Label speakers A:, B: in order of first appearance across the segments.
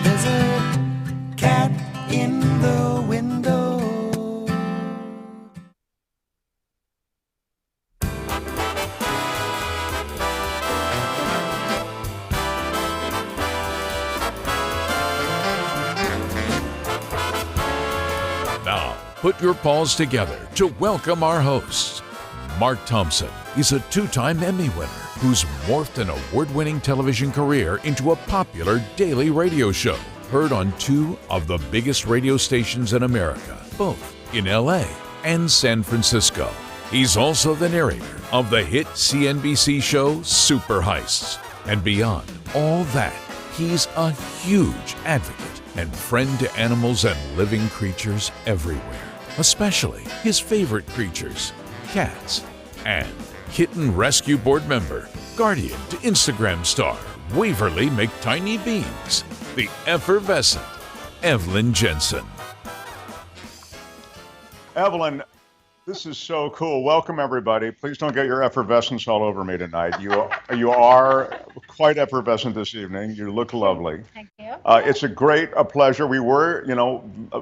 A: There's a cat in the window.
B: Now, put your paws together to welcome our hosts. Mark Thompson is a two-time Emmy winner who's morphed an award-winning television career into a popular daily radio show, heard on two of the biggest radio stations in America, both in LA and San Francisco. He's also the narrator of the hit CNBC show Super Heists. And beyond all that, he's a huge advocate and friend to animals and living creatures everywhere, especially his favorite creatures, cats. And Kitten Rescue Board member, guardian to Instagram star, Waverly McTiny Beans, the effervescent Evelyn Jensen.
C: Evelyn, this is so cool. Welcome, everybody. Please don't get your effervescence all over me tonight. You are quite effervescent this evening. You look lovely.
D: Thank you.
C: It's a great pleasure. We were,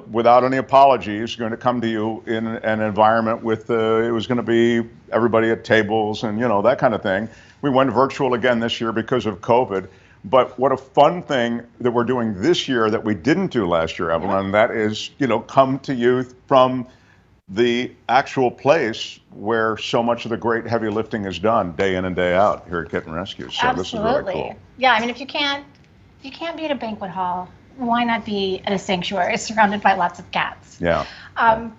C: without any apologies, going to come to you in an environment with, it was going to be everybody at tables and, that kind of thing. We went virtual again this year because of COVID. But what a fun thing that we're doing this year that we didn't do last year, Evelyn, and that is, come to you from the actual place where so much of the great heavy lifting is done day in and day out here at Kitten Rescue. So
D: Absolutely.
C: This is really cool.
D: Yeah, I mean, if you can't be at a banquet hall, why not be at a sanctuary surrounded by lots of cats?
C: Yeah.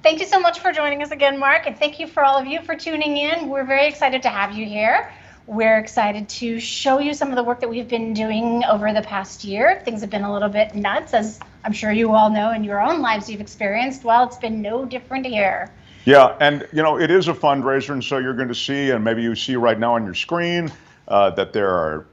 D: Thank you so much for joining us again, Mark, and thank you for all of you for tuning in. We're very excited to have you here. We're excited to show you some of the work that we've been doing over the past year. Things have been a little bit nuts, as I'm sure you all know in your own lives you've experienced. Well, it's been no different here.
C: Yeah, and it is a fundraiser, and so you're going to see, and maybe you see right now on your screen, that there are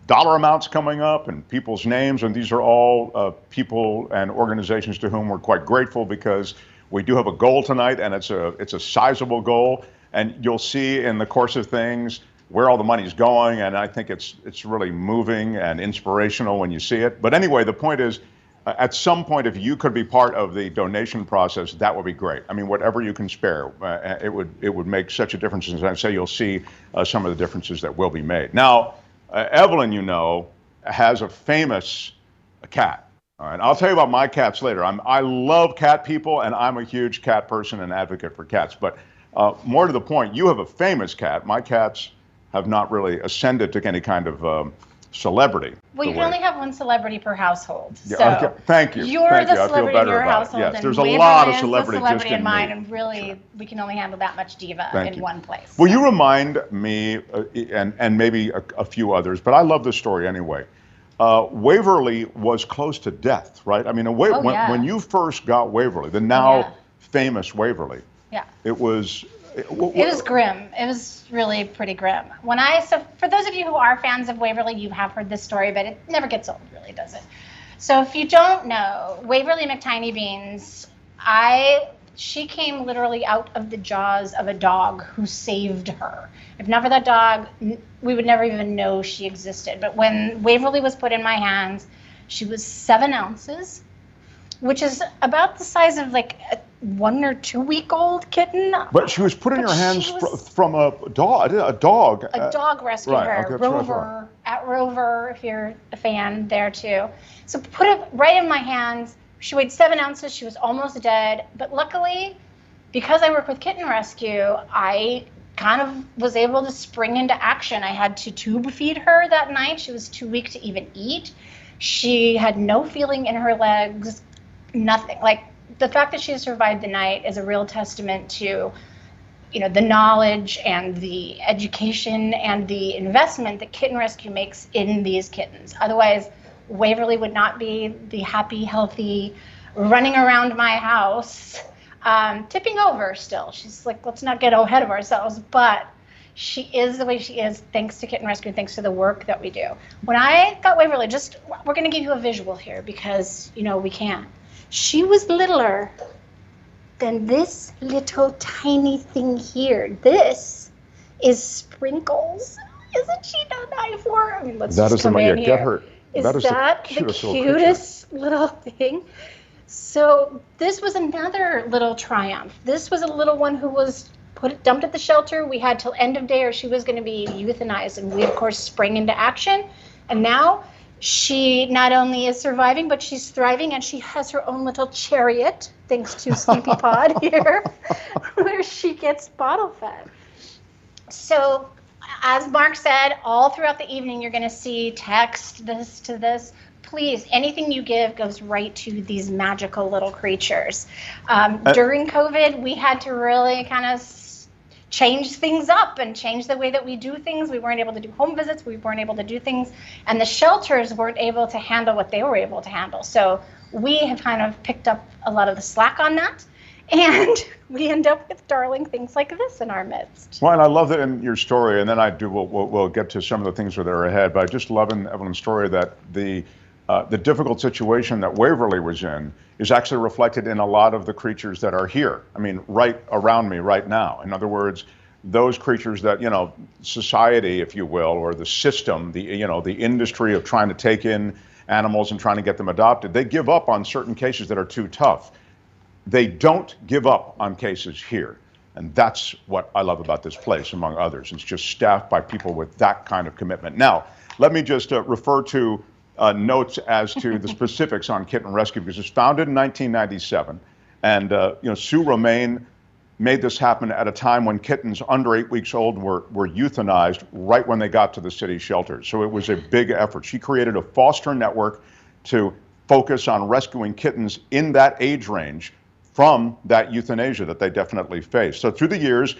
C: dollar amounts coming up and people's names, and these are all people and organizations to whom we're quite grateful because we do have a goal tonight, and it's a sizable goal, and you'll see in the course of things where all the money's going, and I think it's really moving and inspirational when you see it. But anyway, the point is, at some point, if you could be part of the donation process, that would be great. I mean, whatever you can spare, it would make such a difference. As I say, you'll see some of the differences that will be made. Now, Evelyn, has a famous cat. All right, I'll tell you about my cats later. I love cat people, and I'm a huge cat person and advocate for cats. But more to the point, you have a famous cat. My cats have not really ascended to any kind of celebrity.
D: Well, you can only have one celebrity per household.
C: Yeah,
D: so
C: okay. Thank you.
D: You're the celebrity in your household.
C: Yes,
D: and
C: there's a lot of
D: celebrity
C: just
D: in mine,
C: me.
D: and really,
C: Sure.
D: we can only handle that much diva in one place.
C: Will you remind me, and maybe a few others, but I love this story anyway. Waverly was close to death, right? I mean, when you first got Waverly, the now famous Waverly, it was
D: grim. It was really pretty grim. So for those of you who are fans of Waverly, you have heard this story, but it never gets old, really, does it? So if you don't know, Waverly McTiny Beans, she came literally out of the jaws of a dog who saved her. If not for that dog, we would never even know she existed. But when Waverly was put in my hands, she was 7 ounces, which is about the size of like a 1 or 2 week old kitten.
C: But she was put in your hands from a dog. A dog.
D: A dog rescued her.
C: Okay,
D: Rover, at Rover, if you're a fan there too. So put it right in my hands. She weighed 7 ounces. She was almost dead. But luckily, because I work with Kitten Rescue, I kind of was able to spring into action. I had to tube feed her that night. She was too weak to even eat. She had no feeling in her legs, nothing. Like, the fact that she survived the night is a real testament to, the knowledge and the education and the investment that Kitten Rescue makes in these kittens. Otherwise, Waverly would not be the happy, healthy, running around my house, tipping over still. She's like, let's not get ahead of ourselves, but she is the way she is thanks to Kitten Rescue, thanks to the work that we do. When I got Waverly, we're going to give you a visual here because, we can. She was littler than this little tiny thing here. This is Sprinkles. Isn't she a nice for? I mean, let's
C: that
D: just
C: is the
D: come
C: one.
D: in
C: Yeah,
D: here.
C: get her.
D: Is that the cutest little thing? So this was another little triumph. This was a little one who was dumped at the shelter. We had till end of day or she was going to be euthanized. And we, of course, sprang into action. And now she not only is surviving, but she's thriving, and she has her own little chariot, thanks to Sleepy Pod here, where she gets bottle fed. So as Mark said, all throughout the evening, you're going to see text this to this. Please, anything you give goes right to these magical little creatures. During COVID, we had to really kind of change things up and change the way that we do things. We weren't able to do home visits. We weren't able to do things. And the shelters weren't able to handle what they were able to handle. So we have kind of picked up a lot of the slack on that. And we end up with darling things like this in our midst.
C: Well, and I love that in your story, and then we'll get to some of the things that are ahead, but I just love in Evelyn's story that the difficult situation that Waverly was in is actually reflected in a lot of the creatures that are here. I mean, right around me right now. In other words, those creatures that, society, if you will, or the system, the industry of trying to take in animals and trying to get them adopted, they give up on certain cases that are too tough. They don't give up on cases here. And that's what I love about this place, among others. It's just staffed by people with that kind of commitment. Now, let me just refer to notes as to the specifics on Kitten Rescue, because it's founded in 1997. And, Sue Romaine made this happen at a time when kittens under 8 weeks old were euthanized right when they got to the city shelters. So it was a big effort. She created a foster network to focus on rescuing kittens in that age range from that euthanasia that they definitely face. So through the years,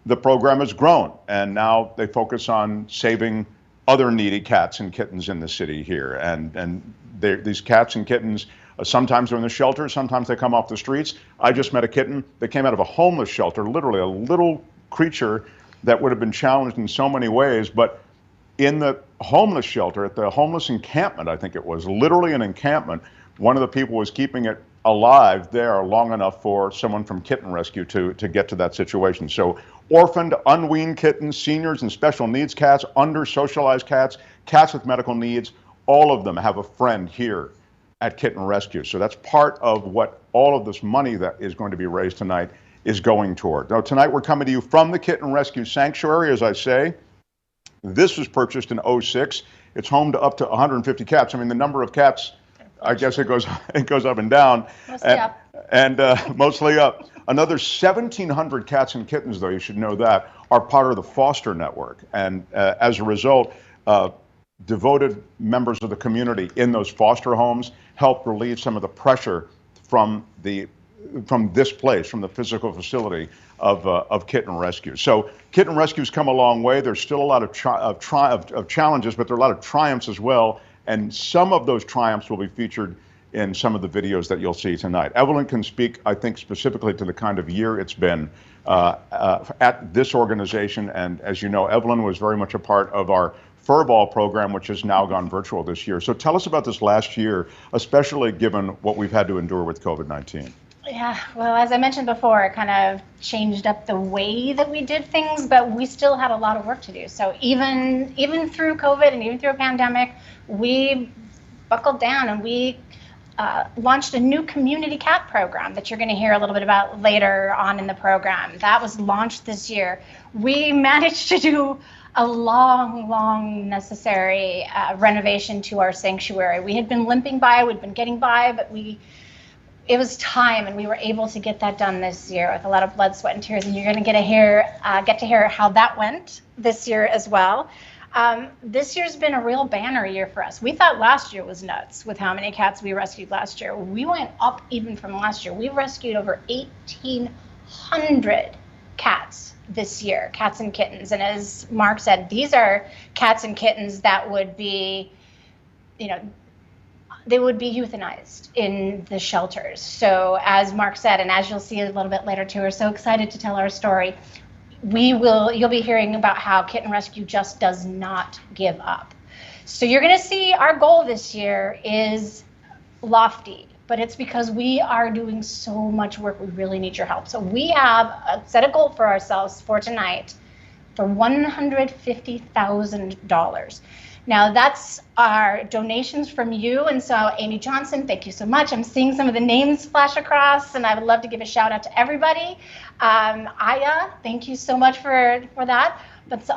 C: the program has grown, and now they focus on saving other needy cats and kittens in the city here. And these cats and kittens, sometimes they're in the shelter, sometimes they come off the streets. I just met a kitten that came out of a homeless shelter, literally a little creature that would have been challenged in so many ways, but in the homeless shelter, at the homeless encampment, I think it was, literally an encampment, one of the people was keeping it alive there long enough for someone from Kitten Rescue to get to that situation. So orphaned, unweaned kittens, seniors and special needs cats, under-socialized cats, cats with medical needs, all of them have a friend here at Kitten Rescue. So that's part of what all of this money that is going to be raised tonight is going toward. Now, tonight we're coming to you from the Kitten Rescue Sanctuary, as I say. This was purchased in '06. It's home to up to 150 cats. I mean, the number of cats, I guess it goes up and down.
D: Mostly up.
C: And mostly up. Another 1,700 cats and kittens, though, you should know that, are part of the foster network. And as a result, devoted members of the community in those foster homes help relieve some of the pressure from this place, from the physical facility of Kitten Rescue. So Kitten Rescue's come a long way. There's still a lot of challenges, but there are a lot of triumphs as well. And some of those triumphs will be featured in some of the videos that you'll see tonight. Evelyn can speak, I think, specifically to the kind of year it's been at this organization. And as you know, Evelyn was very much a part of our Furball program, which has now gone virtual this year. So tell us about this last year, especially given what we've had to endure with COVID-19.
D: Yeah, well, as I mentioned before, it kind of changed up the way that we did things, but we still had a lot of work to do. So even through COVID and even through a pandemic, we buckled down and we launched a new community cat program that you're going to hear a little bit about later on in the program. That was launched this year. We managed to do a long necessary renovation to our sanctuary. We had been limping by, we'd been getting by, but it was time, and we were able to get that done this year with a lot of blood, sweat, and tears. And you're going to get to hear how that went this year as well. This year's been a real banner year for us. We thought last year was nuts with how many cats we rescued last year. We went up even from last year. We rescued over 1,800 cats this year, cats and kittens. And as Mark said, these are cats and kittens that would be, they would be euthanized in the shelters. So as Mark said, and as you'll see a little bit later too, we're so excited to tell our story. You'll be hearing about how Kitten Rescue just does not give up. So you're going to see our goal this year is lofty, but it's because we are doing so much work. We really need your help. So we have set a goal for ourselves for tonight for $150,000. Now that's our donations from you. And so Amy Johnson, thank you so much. I'm seeing some of the names flash across, and I would love to give a shout out to everybody. Aya, thank you so much for that. But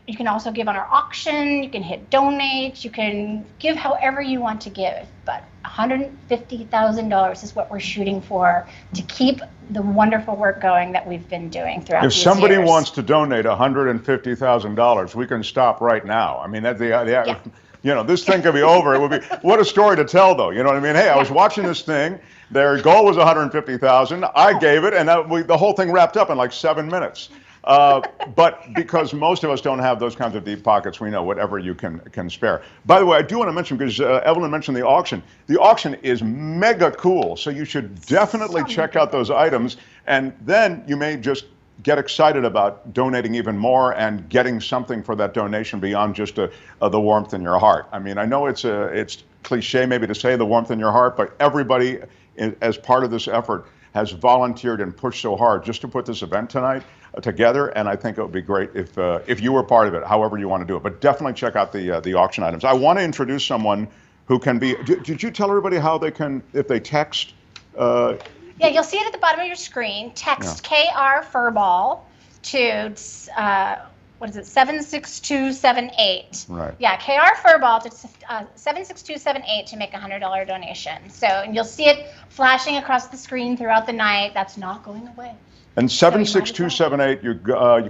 D: you can also give on our auction. You can hit donate. You can give however you want to give. But $150,000 is what we're shooting for to keep the wonderful work going that we've been doing throughout these years.
C: If somebody wants to donate $150,000, we can stop right now. I mean, that's you know, this thing could be over. It would be, what a story to tell, though. You know what I mean? Hey, I was watching this thing. Their goal was $150,000. I gave it, and the whole thing wrapped up in like 7 minutes. But because most of us don't have those kinds of deep pockets, we know whatever you can spare. By the way, I do want to mention, because Evelyn mentioned the auction. The auction is mega cool, so you should definitely check out those items, and then you may just get excited about donating even more and getting something for that donation beyond just the warmth in your heart. I mean, I know it's cliche maybe to say the warmth in your heart, but everybody as part of this effort has volunteered and pushed so hard just to put this event tonight together, and I think it would be great if you were part of it, however you want to do it. But definitely check out the auction items. I want to introduce someone who can be. Did you tell everybody how they can, if they text?
D: Yeah, you'll see it at the bottom of your screen. Text KR Furball to 76278.
C: Right.
D: Yeah, KR Furball to 76278 to make a $100 donation. So, and you'll see it flashing across the screen throughout the night. That's not going away.
C: And 76278, you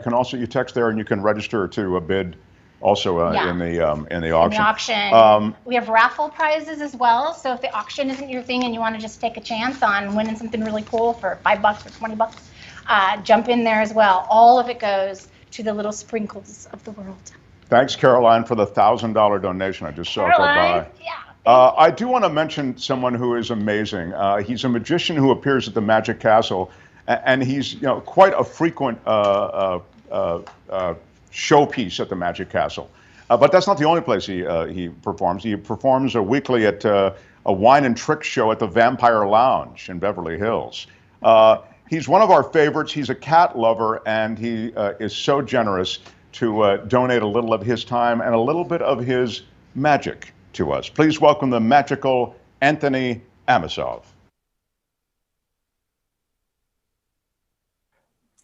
C: can also text there, and you can register to a bid also in the auction.
D: In the auction. We have raffle prizes as well. So if the auction isn't your thing and you want to just take a chance on winning something really cool for $5 or $20, jump in there as well. All of it goes to the little sprinkles of the world.
C: Thanks, Caroline, for the $1,000 donation. I just saw it go by.
D: Yeah.
C: I do want to mention someone who is amazing. He's a magician who appears at the Magic Castle, and he's quite a frequent showpiece at the Magic Castle. But that's not the only place he performs. He performs weekly at a wine and trick show at the Vampire Lounge in Beverly Hills. He's one of our favorites. He's a cat lover, and he is so generous to donate a little of his time and a little bit of his magic to us. Please welcome the magical Anthony Amazoff.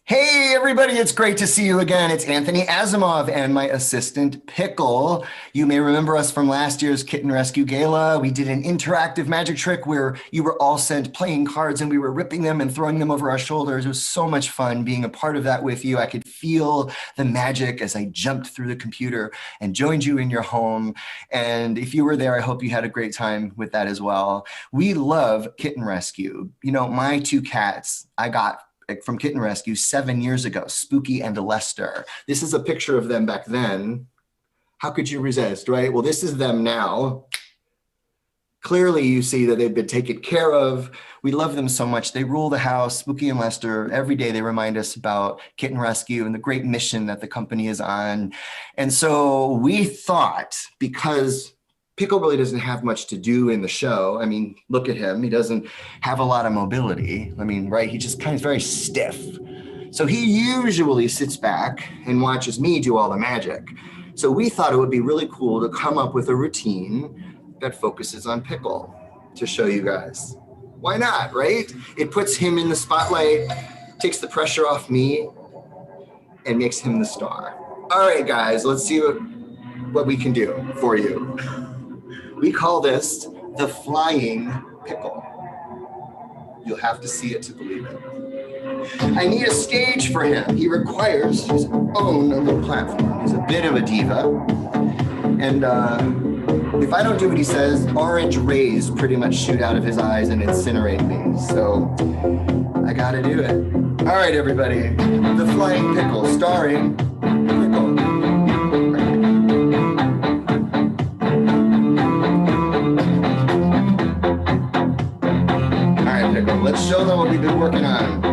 E: Hey everybody, it's great to see you again. It's Anthony Asimov and my assistant Pickle. You may remember us from last year's Kitten Rescue Gala. We did an interactive magic trick where you were all sent playing cards and we were ripping them and throwing them over our shoulders. It was so much fun being a part of that with you. I could feel the magic as I jumped through the computer and joined you in your home. And if you were there, I hope you had a great time with that as well. We love Kitten Rescue. You know, my two cats I got from Kitten Rescue 7 years ago, Spooky and Lester. This is a picture of them back then. How could you resist, right? Well, this is them now. Clearly, you see that they've been taken care of. We love them so much. They rule the house. Spooky and Lester, every day they remind us about Kitten Rescue and the great mission that the company is on. And so we thought, because Pickle really doesn't have much to do in the show. I mean, look at him. He doesn't have a lot of mobility. I mean, right? He just kind of very stiff. So he usually sits back and watches me do all the magic. So we thought it would be really cool to come up with a routine that focuses on Pickle to show you guys. Why not, right? It puts him in the spotlight, takes the pressure off me, and makes him the star. All right, guys, let's see what we can do for you. We call this the Flying Pickle. You'll have to see it to believe it. I need a stage for him. He requires his own little platform. He's a bit of a diva. And if I don't do what he says, orange rays pretty much shoot out of his eyes and incinerate me. So I gotta do it. All right, everybody. The Flying Pickle, starring Pickle. Let's show them what we've been working on.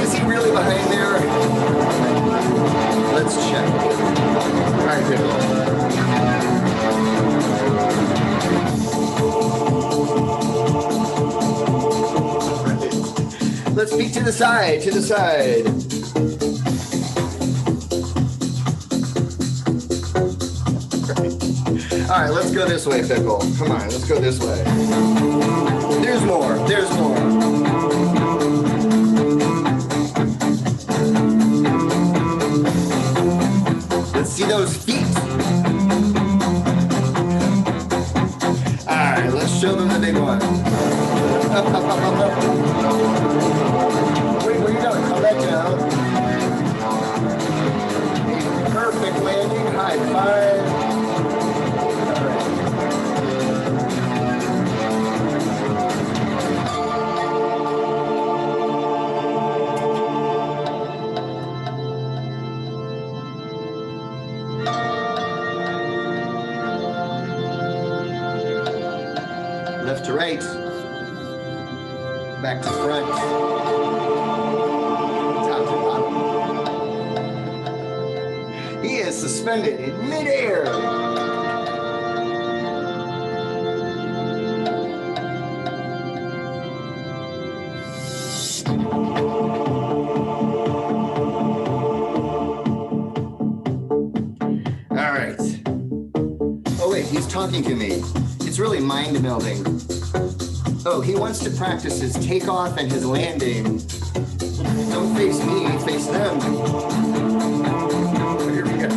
E: Is he really behind there? Let's check. All right, Pickle. side, to the side. All right, let's go this way, Pickle. Come on, let's go this way. There's more, there's more. Let's see those feet. All right, let's show them the big one. Up, up, up, up, up. Wait, where you going? Come back down. Perfect landing, high five. Left to right, back to front, top to bottom. He is suspended in midair. All right. Oh wait, he's talking to me. It's really mind melding. Oh, he wants to practice his takeoff and his landing. Don't face me, face them. Here we go.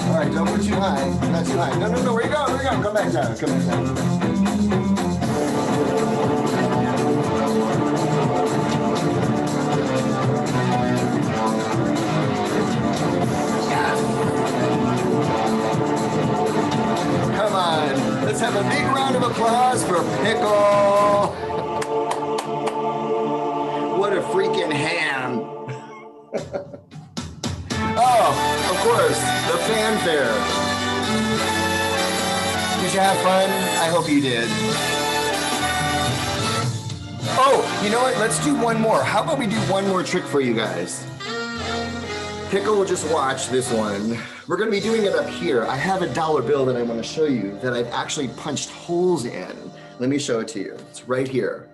E: All right, don't go too high. Not too high. No, no, no, where you going? Where you going? Come back down, come back down. Come on, let's have a big round of applause for Pickle. What a freaking ham. Oh, of course, the fanfare. Did you have fun? I hope you did. Oh, you know what? Let's do one more. How about we do one more trick for you guys? Pickle will just watch this one. We're gonna be doing it up here. I have a dollar bill that I wanna show you that I've actually punched holes in. Let me show it to you. It's right here.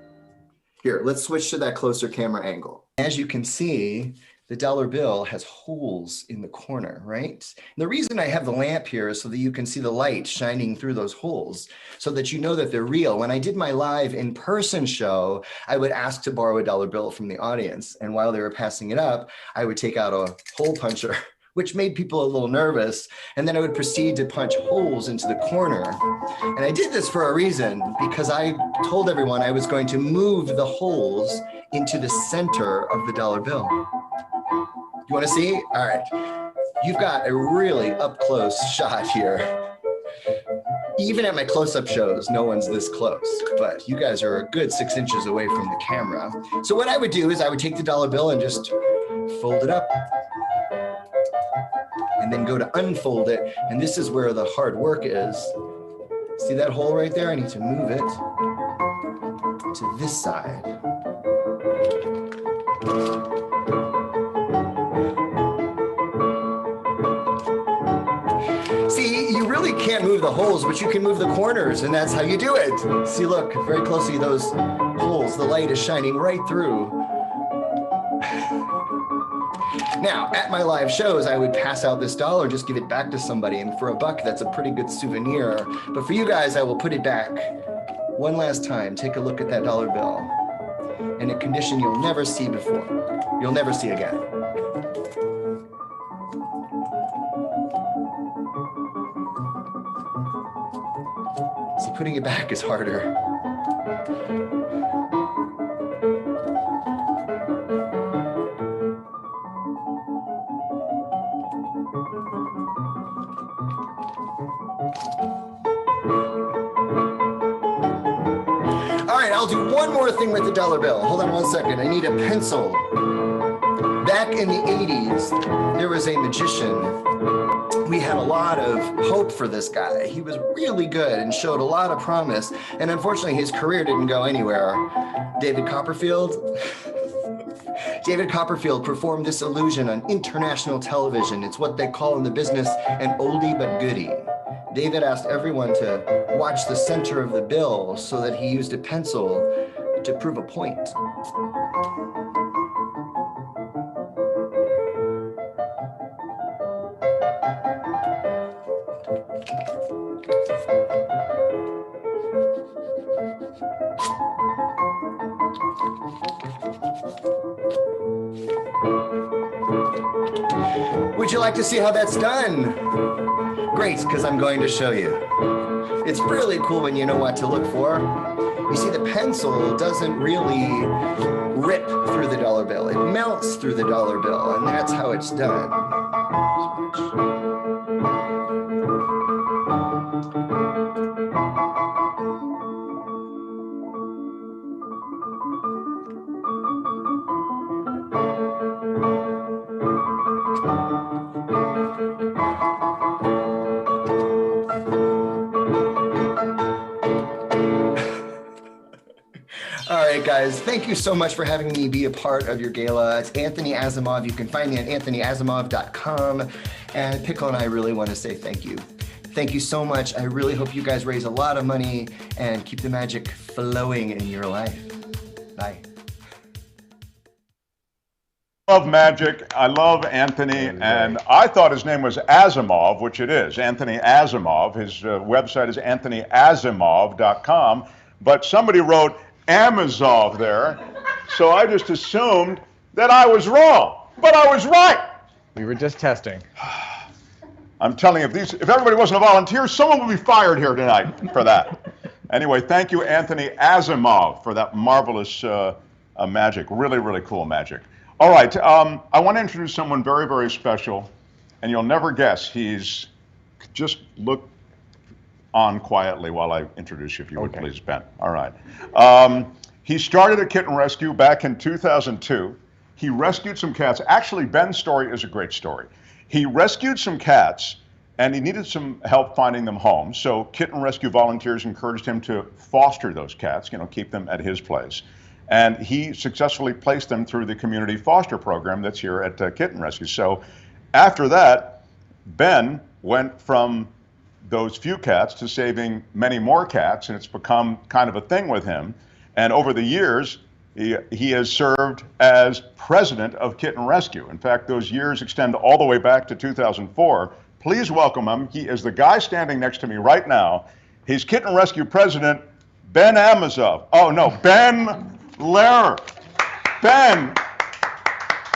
E: Here, let's switch to that closer camera angle. As you can see, the dollar bill has holes in the corner, right? And the reason I have the lamp here is so that you can see the light shining through those holes so that you know that they're real. When I did my live in-person show, I would ask to borrow a dollar bill from the audience. And while they were passing it up, I would take out a hole puncher, which made people a little nervous. And then I would proceed to punch holes into the corner. And I did this for a reason, because I told everyone I was going to move the holes into the center of the dollar bill. You want to see? All right. You've got a really up-close shot here. Even at my close-up shows, no one's this close, but you guys are a good 6 inches away from the camera. So what I would do is I would take the dollar bill and just fold it up, and then go to unfold it. And this is where the hard work is. See that hole right there? I need to move it to this side. See, you really can't move the holes, but you can move the corners, and that's how you do it. See, look, very closely, those holes, the light is shining right through. Now, at my live shows, I would pass out this dollar, just give it back to somebody, and for $1, that's a pretty good souvenir. But for you guys, I will put it back one last time. Take a look at that dollar bill in a condition you'll never see before. You'll never see again. See, putting it back is harder. I'll do one more thing with the dollar bill. Hold on 1 second. I need a pencil. Back in the 80s, there was a magician. We had a lot of hope for this guy. He was really good and showed a lot of promise. And unfortunately, his career didn't go anywhere. David Copperfield. David Copperfield performed this illusion on international television. It's what they call in the business an oldie but goodie. David asked everyone to watch the center of the bill so that he used a pencil to prove a point. Would you like to see how that's done? Great, because I'm going to show you. It's really cool when you know what to look for. You see, the pencil doesn't really rip through the dollar bill. It melts through the dollar bill, and that's how it's done. Guys, thank you so much for having me be a part of your gala. It's Anthony Asimov. You can find me at anthonyasimov.com. And Pickle and I really want to say thank you. Thank you so much. I really hope you guys raise a lot of money and keep the magic flowing in your life. Bye.
C: I love magic. I love Anthony, and I thought his name was Asimov, which it is, Anthony Asimov. His website is anthonyasimov.com, but somebody wrote Amazoff there, so I just assumed that I was wrong, but I was right.
F: We were just testing.
C: I'm telling you, if everybody wasn't a volunteer, someone would be fired here tonight for that. Anyway, thank you, Anthony Asimov, for that marvelous magic. Really, really cool magic. All right, I want to introduce someone very, very special, and you'll never guess. Just look on quietly while I introduce you, if you would please, Ben. All right. He started a kitten rescue back in 2002. He rescued some cats. Actually, Ben's story is a great story. He rescued some cats, and he needed some help finding them homes. So kitten rescue volunteers encouraged him to foster those cats, keep them at his place. And he successfully placed them through the community foster program that's here at Kitten Rescue. So after that, Ben went from those few cats to saving many more cats, and it's become kind of a thing with him. And over the years, he has served as president of Kitten Rescue. In fact, those years extend all the way back to 2004. Please welcome him. He is the guy standing next to me right now. He's Kitten Rescue president, Ben Amazoff. Oh no, Ben Lehrer. Ben.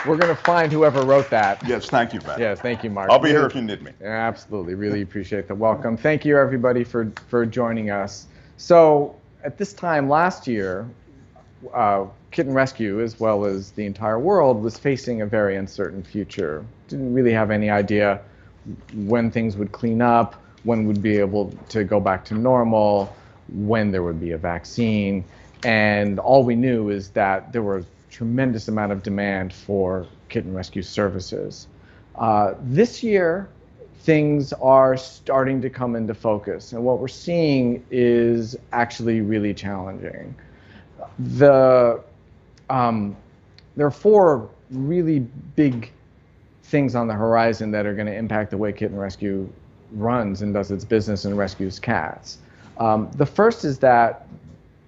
F: We're going to find whoever wrote that.
C: Yes, thank you, Ben.
F: Yes, thank you, Mark.
C: I'll be here if you need me.
F: Absolutely, really appreciate the welcome. Thank you, everybody, for joining us. So, at this time last year, Kitten Rescue, as well as the entire world, was facing a very uncertain future. Didn't really have any idea when things would clean up, when we'd be able to go back to normal, when there would be a vaccine. And all we knew is that there was tremendous amount of demand for kitten rescue services. This year, things are starting to come into focus, and what we're seeing is actually really challenging. There are four really big things on the horizon that are going to impact the way Kitten Rescue runs and does its business and rescues cats. The first is that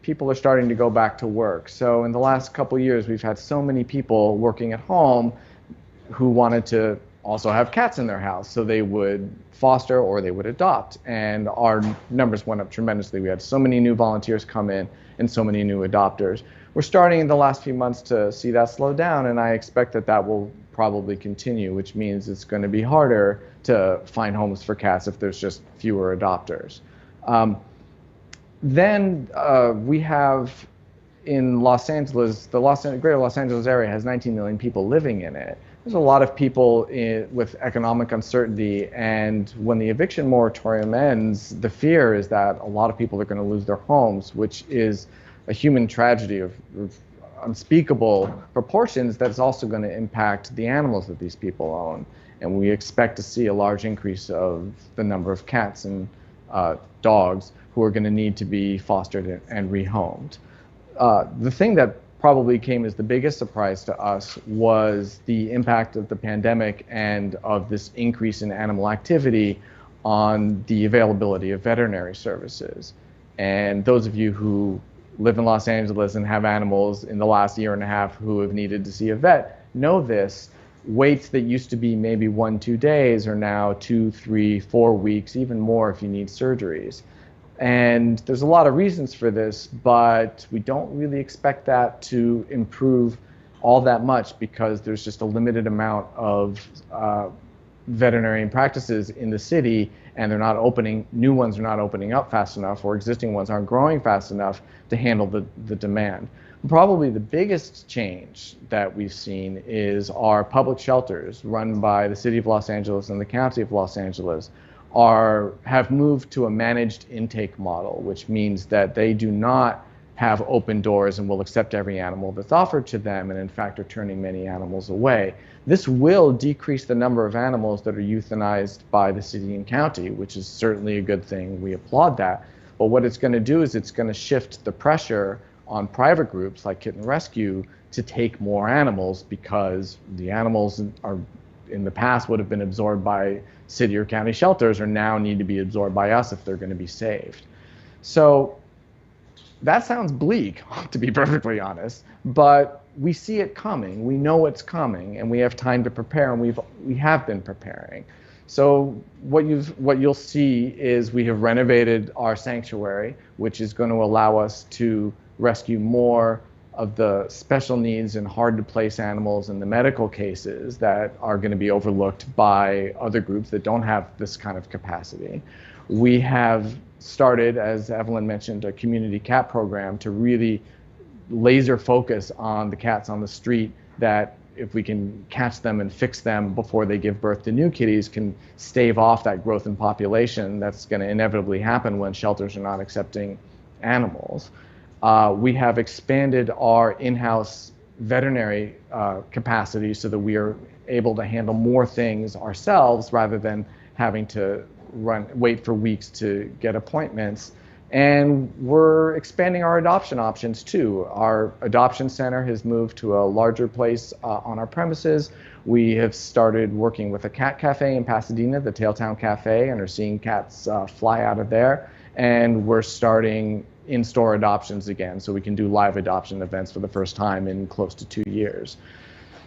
F: people are starting to go back to work. So in the last couple of years, we've had so many people working at home who wanted to also have cats in their house. So they would foster or they would adopt. And our numbers went up tremendously. We had so many new volunteers come in and so many new adopters. We're starting in the last few months to see that slow down, and I expect that that will probably continue, which means it's going to be harder to find homes for cats if there's just fewer adopters. Then we have in Los Angeles, the greater Los Angeles area has 19 million people living in it. There's a lot of people with economic uncertainty, and when the eviction moratorium ends, the fear is that a lot of people are going to lose their homes, which is a human tragedy of unspeakable proportions that is also going to impact the animals that these people own. And we expect to see a large increase of the number of cats and dogs who are going to need to be fostered and rehomed. The thing that probably came as the biggest surprise to us was the impact of the pandemic and of this increase in animal activity on the availability of veterinary services. And those of you who live in Los Angeles and have animals in the last year and a half who have needed to see a vet know this. Waits that used to be maybe 1-2 days are now 2, 3, 4 weeks, even more if you need surgeries. And there's a lot of reasons for this, but we don't really expect that to improve all that much because there's just a limited amount of veterinarian practices in the city, and they're not opening, new ones are not opening up fast enough, or existing ones aren't growing fast enough to handle the demand. Probably the biggest change that we've seen is our public shelters run by the City of Los Angeles and the County of Los Angeles have moved to a managed intake model, which means that they do not have open doors and will accept every animal that's offered to them, and in fact are turning many animals away. This will decrease the number of animals that are euthanized by the city and county, which is certainly a good thing. We applaud that. But what it's going to do is it's going to shift the pressure on private groups like Kitten Rescue to take more animals, because the animals are in the past would have been absorbed by city or county shelters or now need to be absorbed by us if they're going to be saved. So that sounds bleak, to be perfectly honest, but we see it coming. We know it's coming, and we have time to prepare, and we have been preparing. So what you'll see is we have renovated our sanctuary, which is going to allow us to rescue more of the special needs and hard to place animals in the medical cases that are going to be overlooked by other groups that don't have this kind of capacity. We have started, as Evelyn mentioned, a community cat program to really laser focus on the cats on the street, that if we can catch them and fix them before they give birth to new kitties, can stave off that growth in population that's going to inevitably happen when shelters are not accepting animals. We have expanded our in-house veterinary capacity so that we are able to handle more things ourselves rather than having to wait for weeks to get appointments. And we're expanding our adoption options too. Our adoption center has moved to a larger place on our premises. We have started working with a cat cafe in Pasadena, the Tailtown Cafe, and are seeing cats fly out of there. And we're starting in-store adoptions again, so we can do live adoption events for the first time in close to 2 years.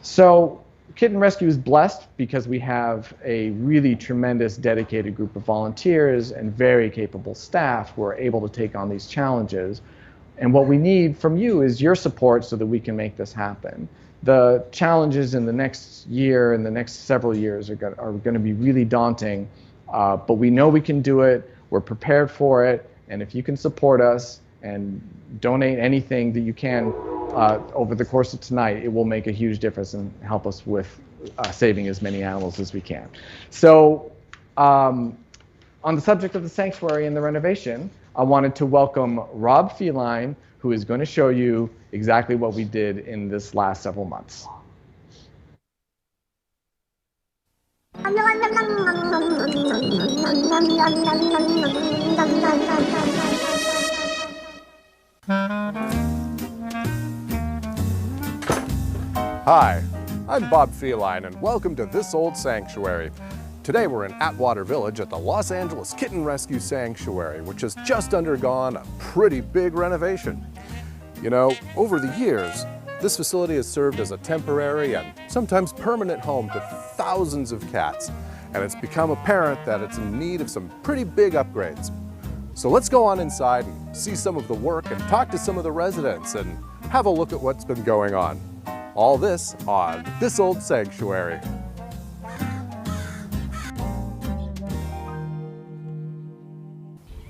F: So Kitten Rescue is blessed because we have a really tremendous dedicated group of volunteers and very capable staff who are able to take on these challenges. And what we need from you is your support so that we can make this happen. The challenges in the next year and the next several years are going to be really daunting, but we know we can do it. We're prepared for it. And if you can support us and donate anything that you can over the course of tonight, it will make a huge difference and help us with saving as many animals as we can. So on the subject of the sanctuary and the renovation, I wanted to welcome Rob Feline, who is going to show you exactly what we did in this last several months.
G: Hi, I'm Bob Feline, and welcome to This Old Sanctuary. Today we're in Atwater Village at the Los Angeles Kitten Rescue Sanctuary, which has just undergone a pretty big renovation. You know, over the years, this facility has served as a temporary and sometimes permanent home to thousands of cats, and it's become apparent that it's in need of some pretty big upgrades. So let's go on inside and see some of the work and talk to some of the residents and have a look at what's been going on. All this on This Old Sanctuary.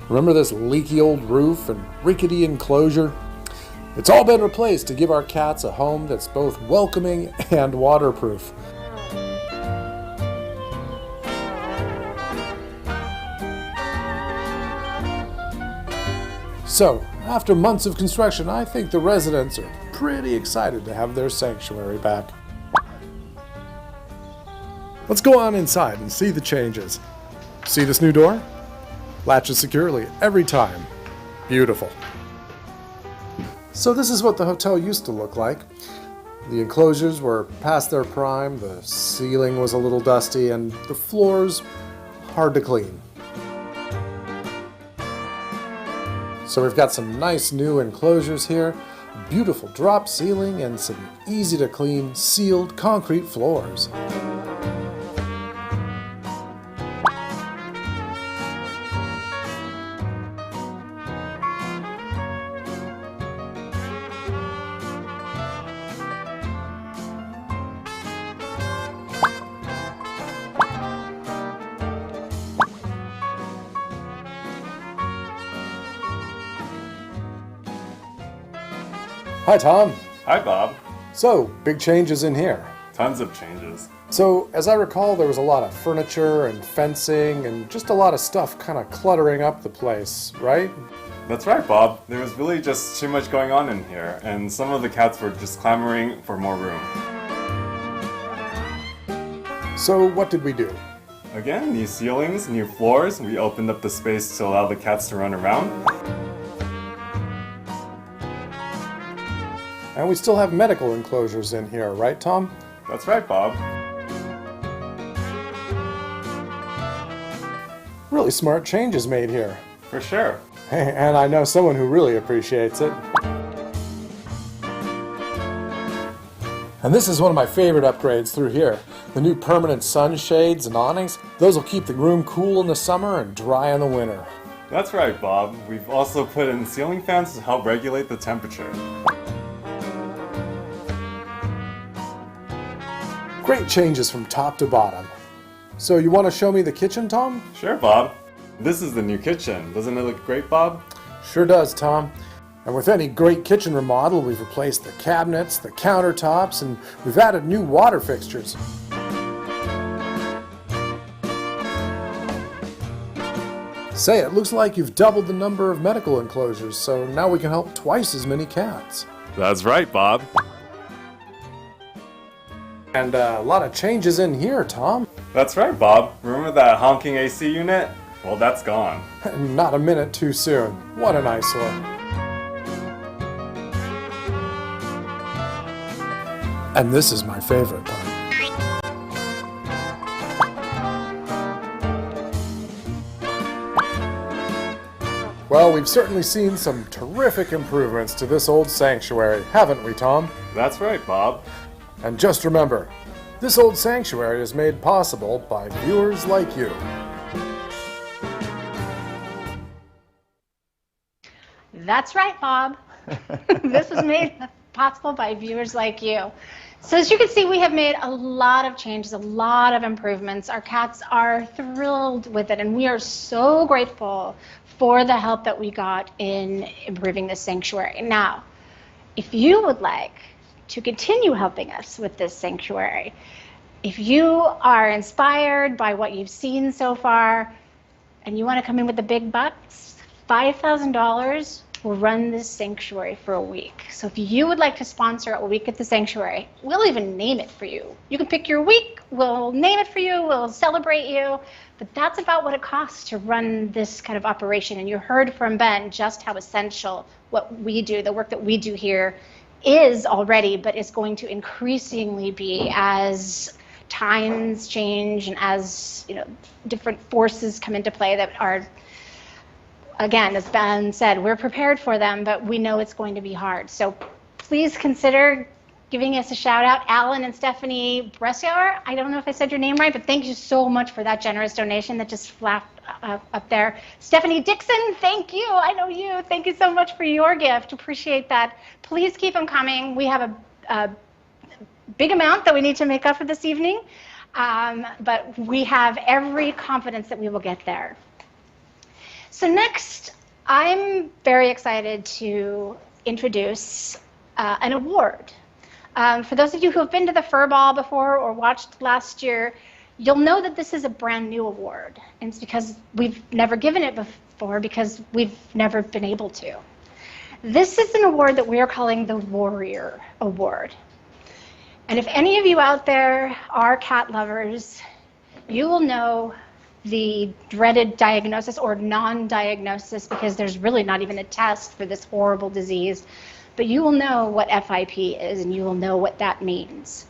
G: Remember this leaky old roof and rickety enclosure? It's all been replaced to give our cats a home that's both welcoming and waterproof. So, after months of construction, I think the residents are pretty excited to have their sanctuary back. Let's go on inside and see the changes. See this new door? Latches securely every time. Beautiful. So this is what the hotel used to look like. The enclosures were past their prime, the ceiling was a little dusty, and the floors hard to clean. So we've got some nice new enclosures here, a beautiful drop ceiling, and some easy to clean sealed concrete floors. Hi, Tom.
H: Hi, Bob.
G: So, big changes in here.
H: Tons of changes.
G: So, as I recall, there was a lot of furniture and fencing and just a lot of stuff kind of cluttering up the place, right?
H: That's right, Bob. There was really just too much going on in here, and some of the cats were just clamoring for more room.
G: So, what did we do?
H: Again, new ceilings, new floors. We opened up the space to allow the cats to run around.
G: And we still have medical enclosures in here, right, Tom?
H: That's right, Bob.
G: Really smart changes made here.
H: For sure.
G: And I know someone who really appreciates it. And this is one of my favorite upgrades through here. The new permanent sunshades and awnings. Those will keep the room cool in the summer and dry in the winter.
H: That's right, Bob. We've also put in ceiling fans to help regulate the temperature.
G: Great changes from top to bottom. So you want to show me the kitchen, Tom?
H: Sure, Bob. This is the new kitchen. Doesn't it look great, Bob?
G: Sure does, Tom. And with any great kitchen remodel, we've replaced the cabinets, the countertops, and we've added new water fixtures. Say, it looks like you've doubled the number of medical enclosures, so now we can help twice as many cats.
H: That's right, Bob.
G: And a lot of changes in here, Tom.
H: That's right, Bob. Remember that honking AC unit? Well, that's gone.
G: Not a minute too soon. What an eyesore. And this is my favorite part. Well, we've certainly seen some terrific improvements to this old sanctuary, haven't we, Tom?
H: That's right, Bob.
G: And just remember, this old sanctuary is made possible by viewers like you.
D: That's right, Bob. This was made possible by viewers like you. So as you can see, we have made a lot of changes, a lot of improvements. Our cats are thrilled with it, and we are so grateful for the help that we got in improving this sanctuary. Now, if you would like to continue helping us with this sanctuary, if you are inspired by what you've seen so far and you want to come in with the big bucks, $5,000 will run this sanctuary for a week. So if you would like to sponsor a week at the sanctuary, we'll even name it for you. You can pick your week, we'll name it for you, we'll celebrate you, but that's about what it costs to run this kind of operation. And you heard from Ben just how essential what we do, the work that we do here, is already, but it's going to increasingly be as times change and as different forces come into play that are, again, as Ben said, we're prepared for them, but we know it's going to be hard. So please consider giving us a shout out. Alan and Stephanie Bresauer, I don't know if I said your name right, but thank you so much for that generous donation that just flapped up there. Stephanie Dixon, thank you. I know you. Thank you so much for your gift. Appreciate that. Please keep them coming. We have a big amount that we need to make up for this evening, but we have every confidence that we will get there. So next, I'm very excited to introduce an award. For those of you who have been to the Fur Ball before or watched last year, you'll know that this is a brand new award. And it's because we've never given it before because we've never been able to. This is an award that we are calling the Warrior Award. And if any of you out there are cat lovers, you will know the dreaded diagnosis or non-diagnosis, because there's really not even a test for this horrible disease, but you will know what FIP is and you will know what that means.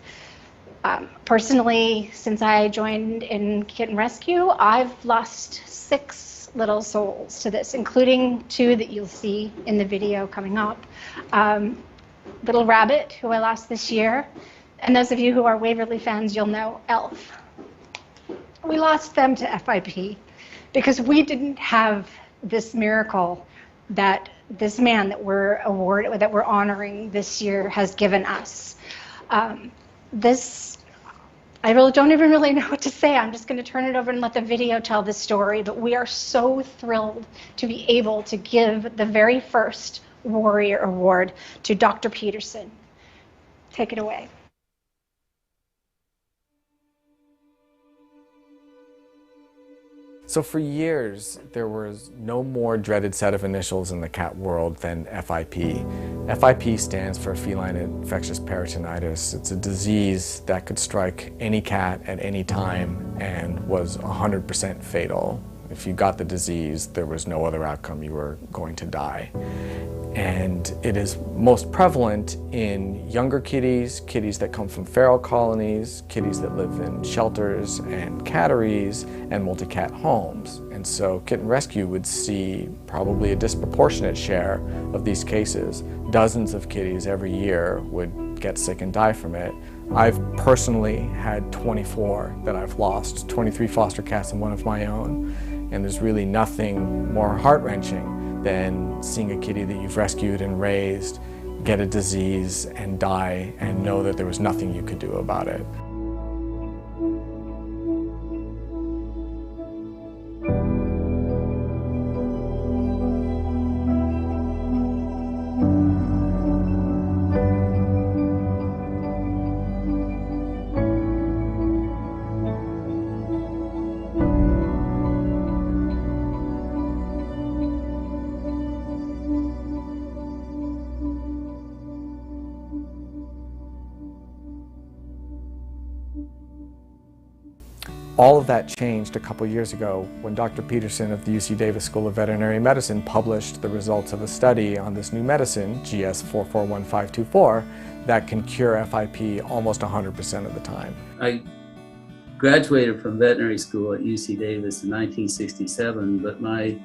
D: Personally, since I joined in Kitten Rescue, I've lost 6 little souls to this, including two that you'll see in the video coming up. Little Rabbit, who I lost this year, and those of you who are Waverly fans, you'll know Elf. We lost them to FIP because we didn't have this miracle that this man that we're honoring this year has given us. I really don't even really know what to say. I'm just going to turn it over and let the video tell the story. But we are so thrilled to be able to give the very first Warrior Award to Dr. Peterson. Take it away.
F: So for years, there was no more dreaded set of initials in the cat world than FIP. FIP stands for feline infectious peritonitis. It's a disease that could strike any cat at any time and was 100% fatal. If you got the disease, there was no other outcome. You were going to die. And it is most prevalent in younger kitties, kitties that come from feral colonies, kitties that live in shelters and catteries and multi-cat homes. And so Kitten Rescue would see probably a disproportionate share of these cases. Dozens of kitties every year would get sick and die from it. I've personally had 24 that I've lost, 23 foster cats and one of my own. And there's really nothing more heart-wrenching than seeing a kitty that you've rescued and raised get a disease and die and know that there was nothing you could do about it. All of that changed a couple years ago when Dr. Peterson of the UC Davis School of Veterinary Medicine published the results of a study on this new medicine, GS441524, that can cure FIP almost 100% of the time.
I: I graduated from veterinary school at UC Davis in 1967, but my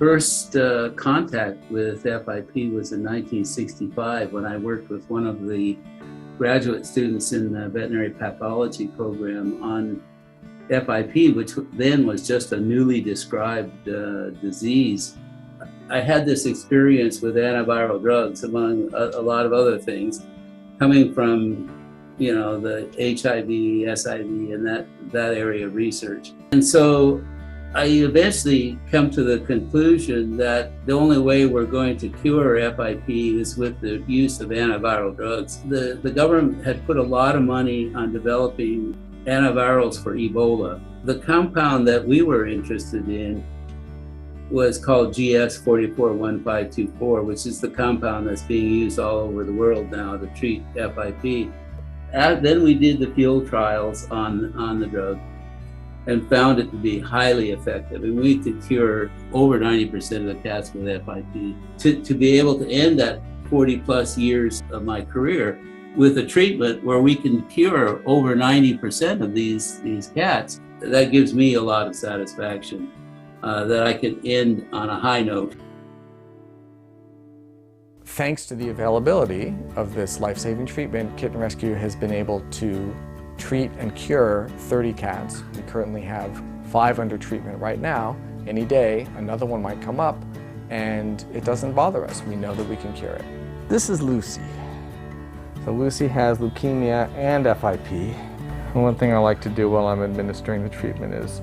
I: first contact with FIP was in 1965 when I worked with one of the graduate students in the veterinary pathology program on FIP, which then was just a newly described disease. I had this experience with antiviral drugs, among a lot of other things, coming from, you know, the HIV, SIV, and that area of research. And so I eventually come to the conclusion that the only way we're going to cure FIP is with the use of antiviral drugs. The government had put a lot of money on developing antivirals for Ebola. The compound that we were interested in was called GS441524, which is the compound that's being used all over the world now to treat FIP. Then we did the field trials on the drug and found it to be highly effective. And we could cure over 90% of the cats with FIP. To be able to end that 40 plus years of my career with a treatment where we can cure over 90% of these cats, that gives me a lot of satisfaction that I can end on a high note.
F: Thanks to the availability of this life-saving treatment, Kitten Rescue has been able to treat and cure 30 cats. We currently have 5 under treatment right now. Any day, another one might come up, and it doesn't bother us. We know that we can cure it. This is Lucy. So Lucy has leukemia and FIP. And one thing I like to do while I'm administering the treatment is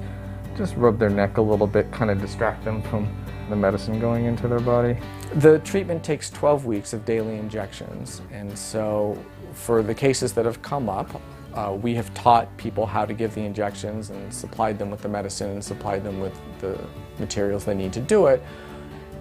F: just rub their neck a little bit, kind of distract them from the medicine going into their body. The treatment takes 12 weeks of daily injections, and so for the cases that have come up, we have taught people how to give the injections and supplied them with the medicine and supplied them with the materials they need to do it.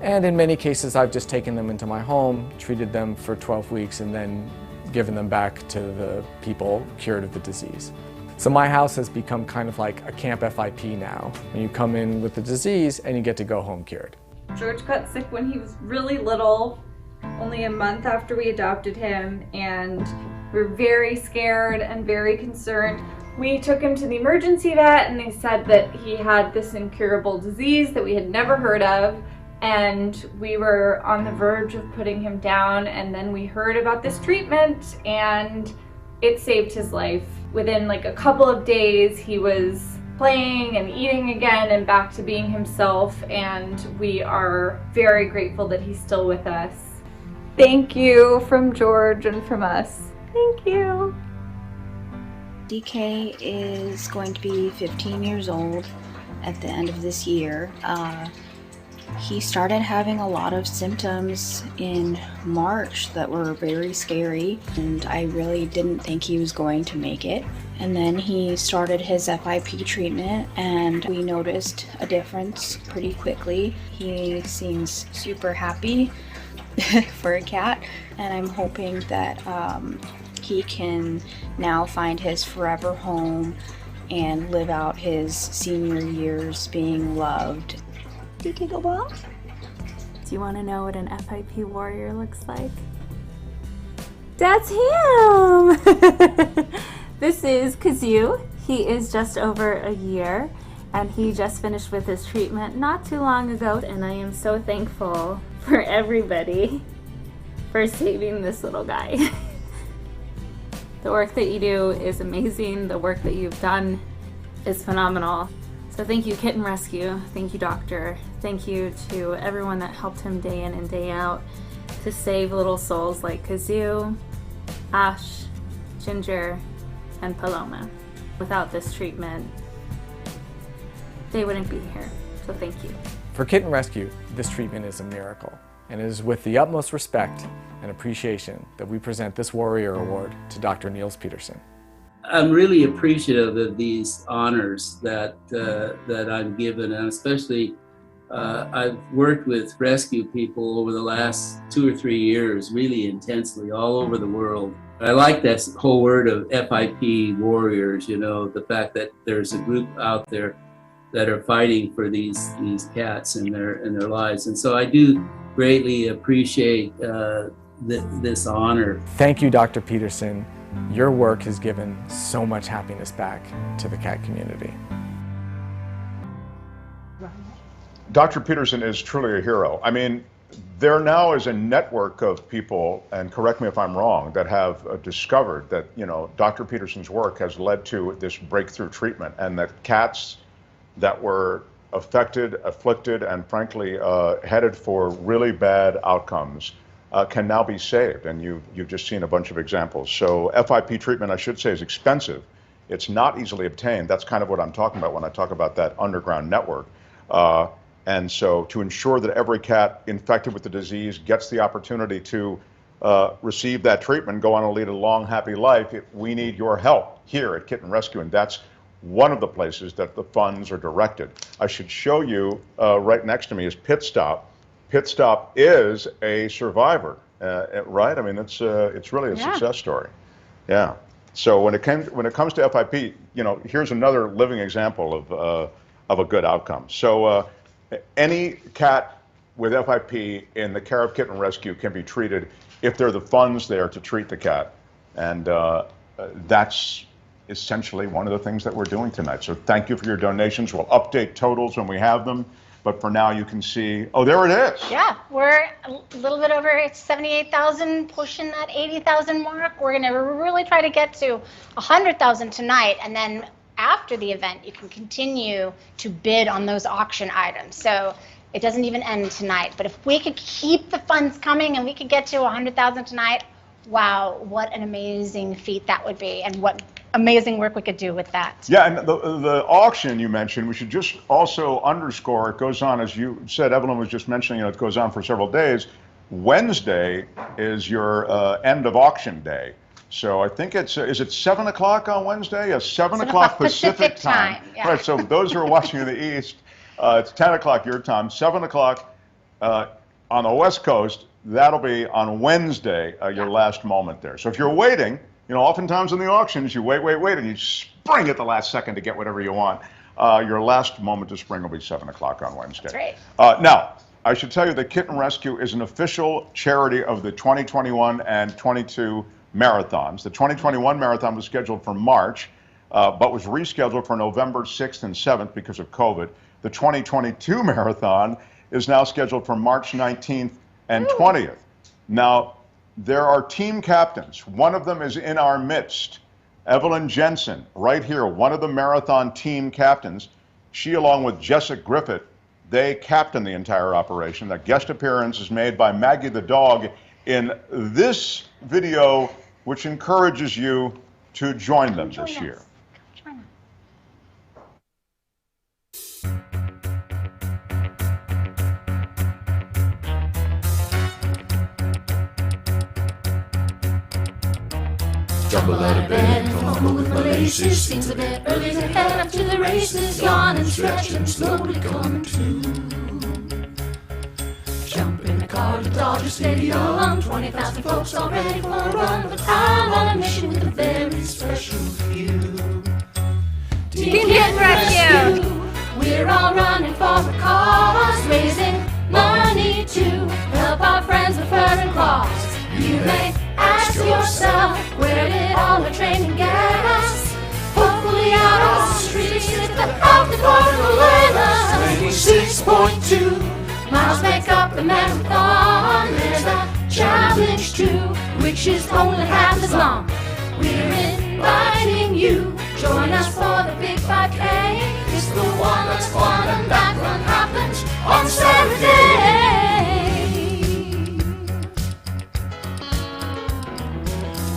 F: And in many cases, I've just taken them into my home, treated them for 12 weeks, and then given them back to the people cured of the disease. So my house has become kind of like a Camp FIP now. And you come in with the disease and you get to go home cured.
J: George got sick when he was really little, only a month after we adopted him, and we were very scared and very concerned. We took him to the emergency vet and they said that he had this incurable disease that we had never heard of, and we were on the verge of putting him down, and then we heard about this treatment and it saved his life. Within like a couple of days he was playing and eating again and back to being himself, and we are very grateful that he's still with us. Thank you from George and from us. Thank you.
K: DK is going to be 15 years old at the end of this year. He started having a lot of symptoms in March that were very scary, and I really didn't think he was going to make it. And then he started his FIP treatment, and we noticed a difference pretty quickly. He seems super happy for a cat, and I'm hoping that he can now find his forever home and live out his senior years being loved. DK go ball?
J: Do you want to know what an FIP warrior looks like? That's him! This is Kazu. He is just over a year, and he just finished with his treatment not too long ago, and I am so thankful for everybody for saving this little guy. The work that you do is amazing. The work that you've done is phenomenal. So thank you, Kitten Rescue. Thank you, doctor. Thank you to everyone that helped him day in and day out to save little souls like Kazu, Ash, Ginger, and Paloma. Without this treatment, they wouldn't be here. So thank you.
F: For Kitten Rescue, this treatment is a miracle, and it is with the utmost respect and appreciation that we present this Warrior Award to Dr. Niels Peterson.
I: I'm really appreciative of these honors that I'm given, and especially I've worked with rescue people over the last 2 or 3 years really intensely all over the world. I like that whole word of FIP warriors, you know, the fact that there's a group out there that are fighting for these cats in their lives. And so I do greatly appreciate this honor.
F: Thank you, Dr. Peterson. Your work has given so much happiness back to the cat community.
C: Dr. Peterson is truly a hero. I mean, there now is a network of people, and correct me if I'm wrong, that have discovered that, you know, Dr. Peterson's work has led to this breakthrough treatment, and that cats that were affected, afflicted, and frankly headed for really bad outcomes can now be saved, and you've just seen a bunch of examples. So FIP treatment, I should say, is expensive. It's not easily obtained. That's kind of what I'm talking about when I talk about that underground network. And so to ensure that every cat infected with the disease gets the opportunity to receive that treatment, go on and lead a long, happy life, we need your help here at Kitten Rescue, and that's one of the places that the funds are directed. I should show you, right next to me is Pit Stop. Pit Stop is a survivor, right? I mean, it's really a success story. Yeah. So when it comes to FIP, you know, here's another living example of a good outcome. So any cat with FIP in the care of Kitten Rescue can be treated if there are the funds there to treat the cat, and that's essentially one of the things that we're doing tonight. So thank you for your donations. We'll update totals when we have them. But for now, you can see, oh, there it is.
D: Yeah, we're a little bit over 78,000, pushing that 80,000 mark. We're gonna really try to get to 100,000 tonight, and then after the event, you can continue to bid on those auction items. So it doesn't even end tonight. But if we could keep the funds coming and we could get to 100,000 tonight, wow, what an amazing feat that would be, and what amazing work we could do with that.
C: Yeah, and the auction you mentioned, we should just also underscore, it goes on, as you said, Evelyn was just mentioning, you know, it goes on for several days. Wednesday is your end of auction day. So I think it's, is it 7 o'clock on Wednesday? Yes, 7 o'clock Pacific time.
D: Yeah.
C: Right, so those who are watching in the East, it's 10 o'clock your time, 7 o'clock on the West Coast. That'll be on Wednesday, your last moment there. So if you're waiting, you know, oftentimes in the auctions, you wait, and you spring at the last second to get whatever you want. Your last moment to spring will be 7 o'clock on Wednesday.
D: That's right.
C: Now, I should tell you that Kitten Rescue is an official charity of the 2021 and 22 marathons. The 2021 marathon was scheduled for March. but was rescheduled for November 6th and 7th because of COVID. The 2022 marathon is now scheduled for March 19th and 20th. Now, there are team captains. One of them is in our midst. Evelyn Jensen, right here, one of the marathon team captains. She, along with Jessica Griffith, they captain the entire operation. A guest appearance is made by Maggie the dog in this video, which encourages you to join them this year.
L: Jumble out of bed, fumble with my laces. Seems a bit early to head up to the races. Yawn and stretch and slowly come to. Jump in the car to Dodger Stadium. 20,000 folks all ready for a run. But I'm on a mission with a very special few. Team Kitten Rescue! We're all running for a cause, raising money to help our friends with fur and claws. You may ask yourself, where did all the training get us? Hopefully out on the streets with the help of Atlanta. 26.2 miles make up the marathon. There's a challenge too, which is only half as long. We're inviting you, join us for the big 5K. It's the one that's fun and that run happens on Saturday.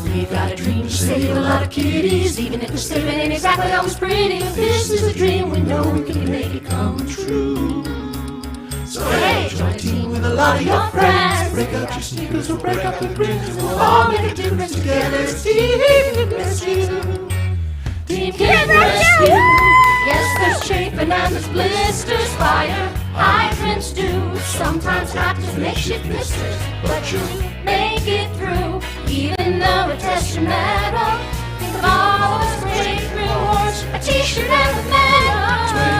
L: We've got a dream to save a lot of kitties, even if the statement ain't exactly always pretty. If this is a dream, we know we can make it come true. So hey, join a team with a lot of your friends. Break out your sneakers or break out the grins. We'll all make a difference together. It's Team Rescue. Team Rescue. Yes, there's chafing and there's blisters. Fire hydrants do sometimes act as makeshift misters, but you make it through. Even though it tests your metal, think of all those great rewards, a t-shirt and a medal.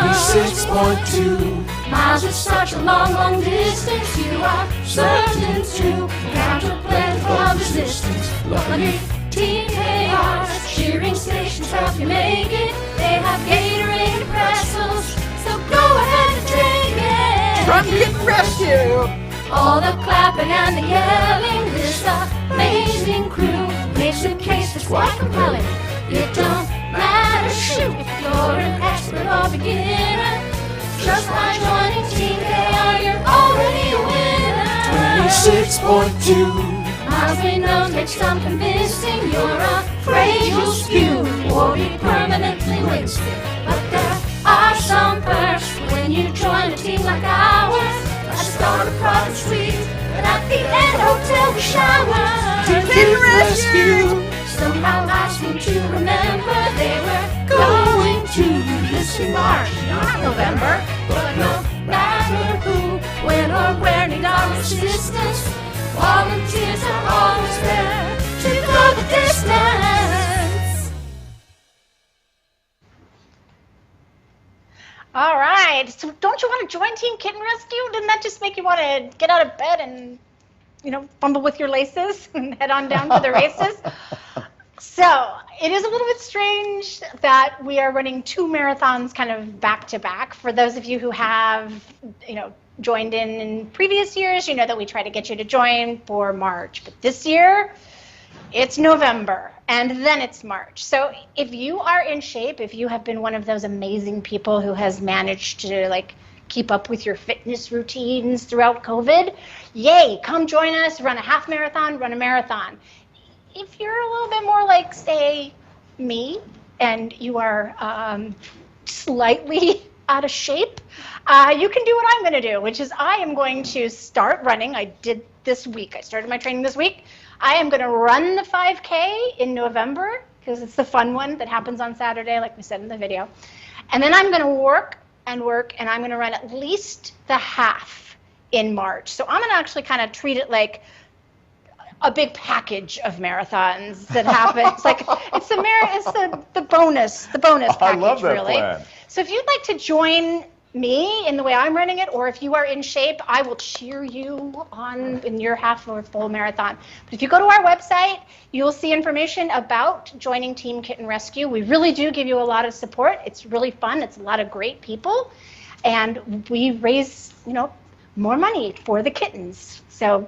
L: 26.2 miles is such a long, long distance. You are certain to encounter plenty of resistance. Luckily, Team KR's cheering stations help you make it. They have Gatorade and pretzels, so go ahead and drink it.
M: From Kitten Rescue!
L: All the clapping and the yelling, this amazing crew makes the case that's quite compelling. It don't matter, shoot, if you're an expert or beginner. Just by joining Team KR, you're already a winner. 26.2 miles we know takes some convincing. You're afraid you'll spew or be permanently wasted. But there are some perks when you join a team like ours. I start a private suite, and at the end hotel we shower.
M: Kitten Rescue!
L: Somehow I seem to remember they were going to this in March, not November. But no matter who, when or where need our assistance, volunteers are always there to go the distance.
D: All right, so don't you want to join Team Kitten Rescue? Didn't that just make you want to get out of bed and, you know, fumble with your laces and head on down to the races? So it is a little bit strange that we are running two marathons kind of back to back. For those of you who have, you know, joined in previous years, you know that we try to get you to join for March. But this year, it's November, and then it's March. So if you are in shape, if you have been one of those amazing people who has managed to like keep up with your fitness routines throughout COVID, yay, come join us, run a half marathon, run a marathon. If you're a little bit more like, say, me, and you are slightly out of shape, you can do what I'm going to do, which is I am going to start running. I did this week. I started my training this week. I am going to run the 5K in November because it's the fun one that happens on Saturday, like we said in the video. And then I'm going to work, and I'm going to run at least the half in March. So I'm going to actually kind of treat it like a big package of marathons that happens. Like it's the bonus package.
C: I love that
D: really.
C: plan.
D: So if you'd like to join me in the way I'm running it, or if you are in shape, I will cheer you on in your half or full marathon. But if you go to our website, you'll see information about joining Team Kitten Rescue. We really do give you a lot of support. It's really fun. It's a lot of great people. And we raise, more money for the kittens. So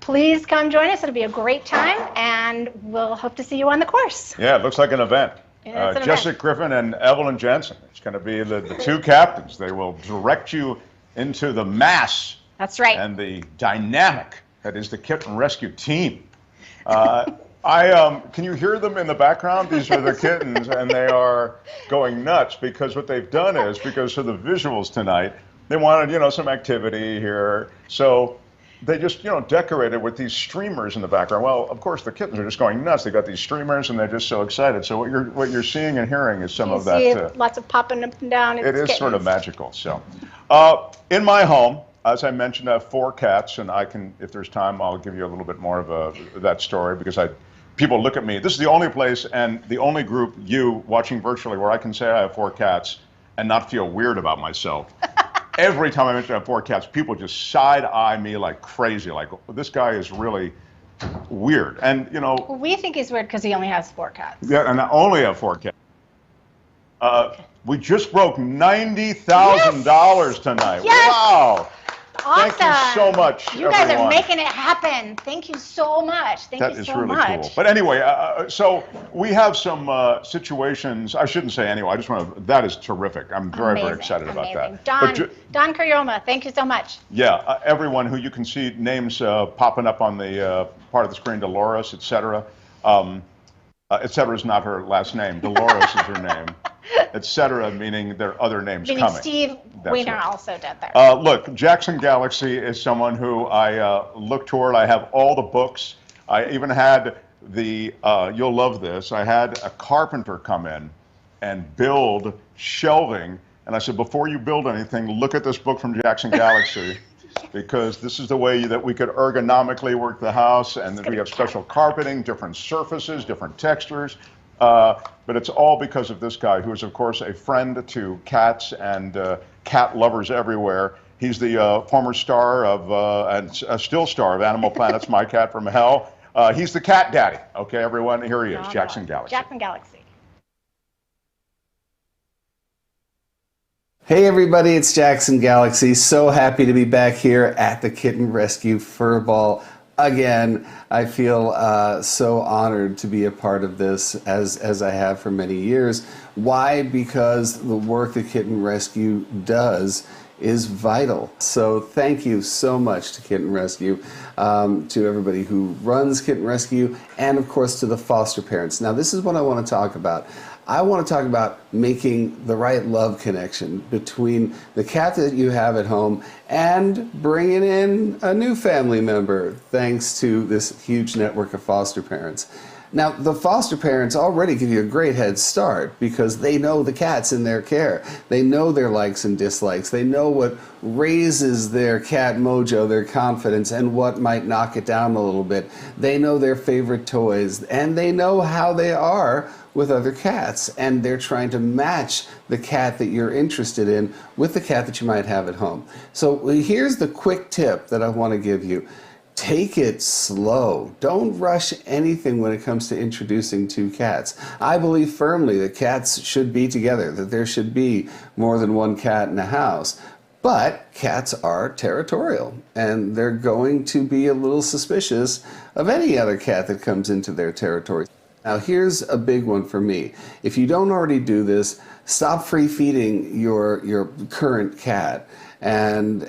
D: please come join us. It'll be a great time, and we'll hope to see you on the course.
C: Yeah, it looks like an event. Jessica Griffin and Evelyn Jensen. It's going to be the two captains. They will direct you into the mass.
D: That's right.
C: And the dynamic that is the Kitten Rescue team. Can you hear them in the background? These are the kittens, and they are going nuts because what they've done is, because of the visuals tonight, they wanted, some activity here. So they just, decorated with these streamers in the background. Well, of course, the kittens are just going nuts. They got these streamers, and they're just so excited. So what you're seeing and hearing is some of that.
D: You see lots of popping up and down.
C: It is kittens. Sort of magical. So, in my home, as I mentioned, I have 4 cats, and if there's time, I'll give you a little bit more of that story because people look at me. This is the only place and the only group, you watching virtually, where I can say I have 4 cats and not feel weird about myself. Every time I mention I have 4 cats, people just side-eye me like crazy, like, this guy is really weird. And,
D: we think he's weird because he only has 4 cats.
C: Yeah, and I only have 4 cats. We just broke $90,000 tonight.
D: Yes.
C: Wow.
D: Awesome.
C: Thank you so much,
D: You guys
C: everyone.
D: are making it happen. Thank you so much. Thank you so much.
C: That is really cool. But anyway, so we have some situations. I shouldn't say anyway. I just want to. That is terrific. I'm very excited about that.
D: Don Curioma, thank you so much.
C: Yeah, everyone who you can see names popping up on the part of the screen, Dolores, etc. Etc. is not her last name. Dolores is her name. Etc. meaning there are other names coming.
D: Steve Weiner
C: right.
D: also did that.
C: Look, Jackson Galaxy is someone who I look toward. I have all the books. I even had you'll love this, I had a carpenter come in and build shelving. And I said, before you build anything, look at this book from Jackson Galaxy. Because this is the way that we could ergonomically work the house. And then we have special carpeting, different surfaces, different textures. But it's all because of this guy, who is, of course, a friend to cats and cat lovers everywhere. He's the former star of, and a still star of Animal Planet's My Cat from Hell. He's the cat daddy. Okay, everyone, here he is, Jackson Galaxy.
D: Jackson Galaxy.
N: Hey everybody, it's Jackson Galaxy. So happy to be back here at the Kitten Rescue Furball again. I feel so honored to be a part of this as I have for many years. Why? Because the work that Kitten Rescue does is vital. So thank you so much to Kitten Rescue, to everybody who runs Kitten Rescue, and of course to the foster parents. Now this is what I want to talk about. I want to talk about making the right love connection between the cat that you have at home and bringing in a new family member thanks to this huge network of foster parents. Now, the foster parents already give you a great head start because they know the cats in their care. They know their likes and dislikes. They know what raises their cat mojo, their confidence, and what might knock it down a little bit. They know their favorite toys, and they know how they are with other cats, and they're trying to match the cat that you're interested in with the cat that you might have at home. So here's the quick tip that I want to give you. Take it slow. Don't rush anything when it comes to introducing 2 cats. I believe firmly that cats should be together, that there should be more than 1 cat in a house. But cats are territorial, and they're going to be a little suspicious of any other cat that comes into their territory. Now here's a big one for me. If you don't already do this, stop free feeding your current cat and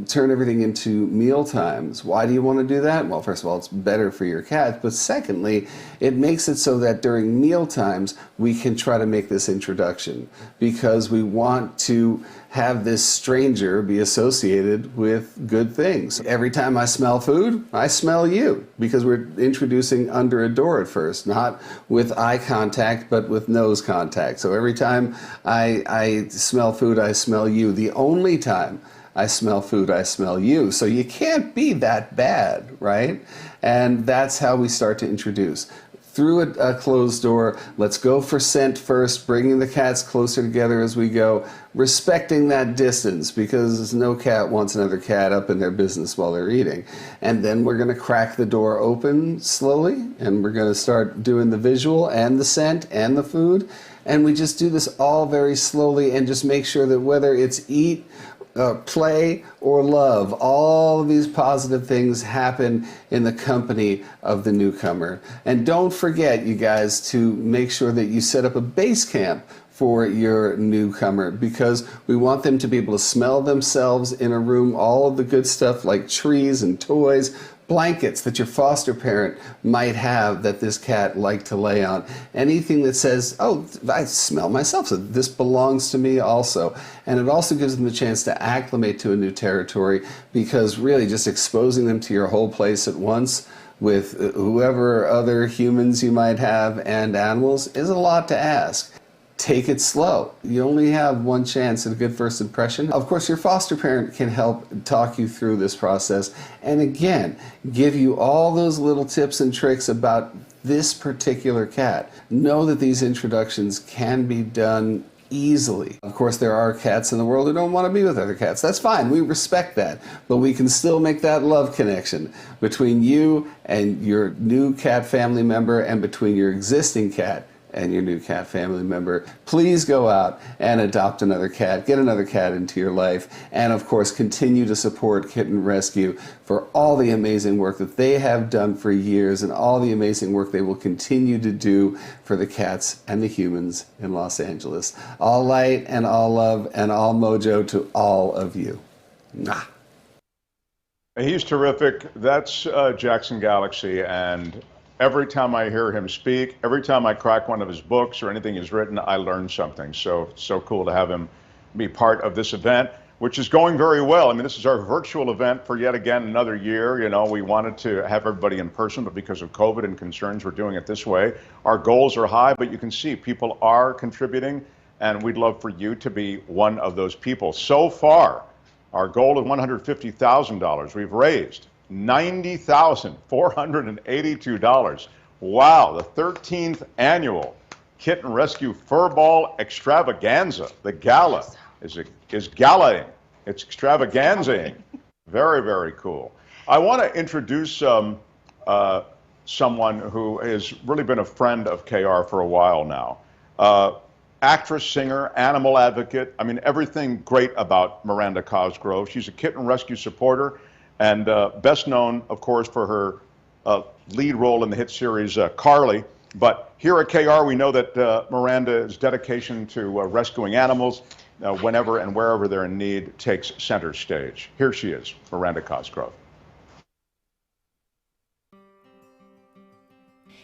N: turn everything into meal times. Why do you want to do that? Well, first of all, it's better for your cat, but secondly, it makes it so that during meal times we can try to make this introduction because we want to have this stranger be associated with good things. Every time I smell food, I smell you, because we're introducing under a door at first, not with eye contact, but with nose contact. So every time I smell food, I smell you. The only time I smell food, I smell you. So you can't be that bad, right? And that's how we start to introduce. through a closed door. Let's go for scent first, bringing the cats closer together as we go, respecting that distance, because no cat wants another cat up in their business while they're eating. And then we're going to crack the door open slowly, and we're going to start doing the visual and the scent and the food. And we just do this all very slowly and just make sure that whether it's eat, play, or love, all of these positive things happen in the company of the newcomer. And don't forget, you guys, to make sure that you set up a base camp for your newcomer, because we want them to be able to smell themselves in a room, all of the good stuff like trees and toys, blankets that your foster parent might have that this cat liked to lay on. Anything that says, oh, I smell myself, so this belongs to me also. And it also gives them the chance to acclimate to a new territory, because really just exposing them to your whole place at once with whoever other humans you might have and animals is a lot to ask. Take it slow. You only have one chance at a good first impression. Of course, your foster parent can help talk you through this process and again, give you all those little tips and tricks about this particular cat. Know that these introductions can be done easily. Of course, there are cats in the world who don't want to be with other cats. That's fine. We respect that. But we can still make that love connection between you and your new cat family member and between your existing cat and your new cat family member. Please go out and adopt another cat, get another cat into your life, and of course continue to support Kitten Rescue for all the amazing work that they have done for years and all the amazing work they will continue to do for the cats and the humans in Los Angeles. All light and all love and all mojo to all of you. Mwah.
C: He's terrific. That's Jackson Galaxy, and every time I hear him speak, every time I crack one of his books or anything he's written, I learn something. So cool to have him be part of this event, which is going very well. I mean, this is our virtual event for yet again another year. You know, we wanted to have everybody in person, but because of COVID and concerns, we're doing it this way. Our goals are high, but you can see people are contributing, and we'd love for you to be one of those people. So far, our goal is $150,000. We've raised $90,482. Wow, the 13th annual Kitten Rescue Furball Extravaganza. The Gala is galaing. It's extravaganzaing. Very, very cool. I want to introduce someone who has really been a friend of KR for a while now. Actress, singer, animal advocate. I mean, everything great about Miranda Cosgrove. She's a Kitten Rescue supporter, and best known, of course, for her lead role in the hit series Carly. But here at KR, we know that Miranda's dedication to rescuing animals whenever and wherever they're in need takes center stage. Here she is, Miranda Cosgrove.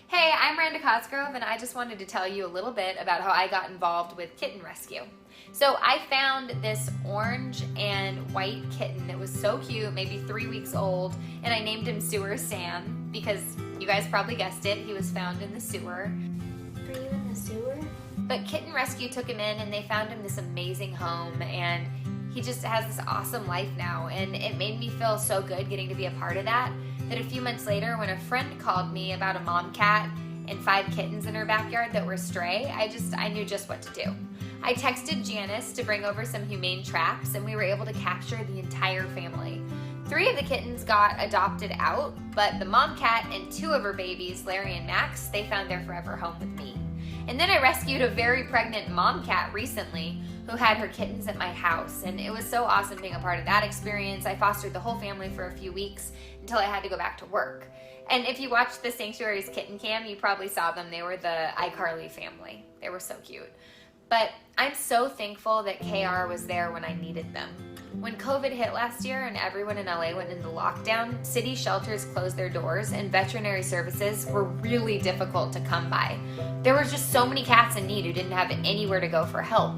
O: Hey, I'm Miranda Cosgrove, and I just wanted to tell you a little bit about how I got involved with Kitten Rescue. So I found this orange and white kitten that was so cute, maybe 3 weeks old, and I named him Sewer Sam because you guys probably guessed it, he was found in the sewer.
J: Were you in the sewer?
O: But Kitten Rescue took him in and they found him this amazing home, and he just has this awesome life now, and it made me feel so good getting to be a part of that a few months later, when a friend called me about a mom cat and 5 kittens in her backyard that were stray, I knew just what to do. I texted Janice to bring over some humane traps, and we were able to capture the entire family. 3 of the kittens got adopted out, but the mom cat and 2 of her babies, Larry and Max, they found their forever home with me. And then I rescued a very pregnant mom cat recently who had her kittens at my house, and it was so awesome being a part of that experience. I fostered the whole family for a few weeks until I had to go back to work. And if you watched the Sanctuary's Kitten Cam, you probably saw them. They were the iCarly family. They were so cute. But I'm so thankful that KR was there when I needed them. When COVID hit last year and everyone in LA went into lockdown, city shelters closed their doors and veterinary services were really difficult to come by. There were just so many cats in need who didn't have anywhere to go for help.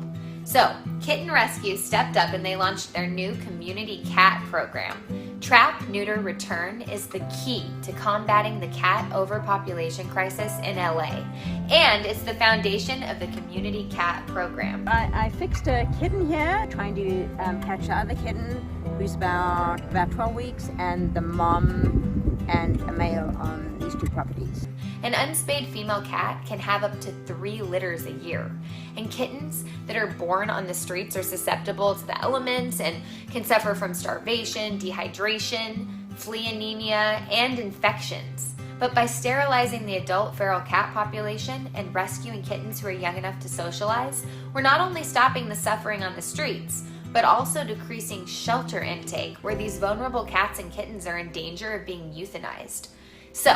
O: So, Kitten Rescue stepped up and they launched their new community cat program. Trap, Neuter, Return is the key to combating the cat overpopulation crisis in LA. And it's the foundation of the community cat program.
P: I fixed a kitten here, trying to catch the other kitten who's about 12 weeks, and the mom and a male on these 2 properties.
O: An unspayed female cat can have up to 3 litters a year. And kittens that are born on the streets are susceptible to the elements and can suffer from starvation, dehydration, flea anemia, and infections. But by sterilizing the adult feral cat population and rescuing kittens who are young enough to socialize, we're not only stopping the suffering on the streets, but also decreasing shelter intake, where these vulnerable cats and kittens are in danger of being euthanized. So,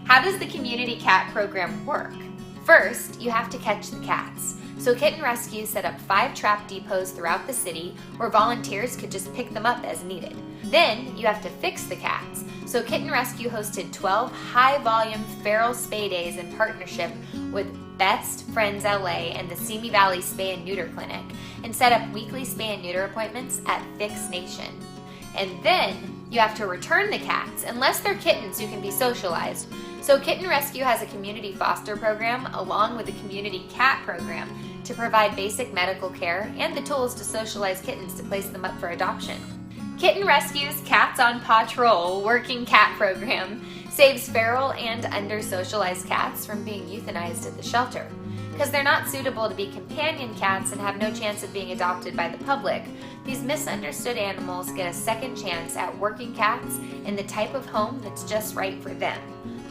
O: how does the community cat program work? First, you have to catch the cats. So Kitten Rescue set up 5 trap depots throughout the city where volunteers could just pick them up as needed. Then you have to fix the cats. So Kitten Rescue hosted 12 high-volume feral spay days in partnership with Best Friends LA and the Simi Valley Spay and Neuter Clinic, and set up weekly spay and neuter appointments at Fix Nation. And then you have to return the cats, unless they're kittens who can be socialized. So Kitten Rescue has a community foster program along with a community cat program to provide basic medical care and the tools to socialize kittens to place them up for adoption. Kitten Rescue's Cats on Patrol working cat program saves feral and under-socialized cats from being euthanized at the shelter. Because they're not suitable to be companion cats and have no chance of being adopted by the public, these misunderstood animals get a second chance at working cats in the type of home that's just right for them.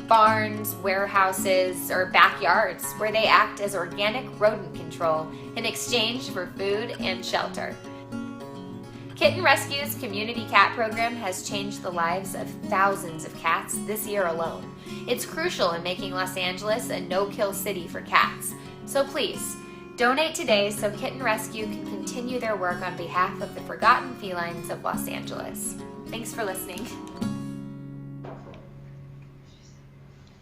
O: Barns, warehouses, or backyards where they act as organic rodent control in exchange for food and shelter. Kitten Rescue's community cat program has changed the lives of thousands of cats this year alone. It's crucial in making Los Angeles a no-kill city for cats. So please, donate today so Kitten Rescue can continue their work on behalf of the forgotten felines of Los Angeles. Thanks for listening.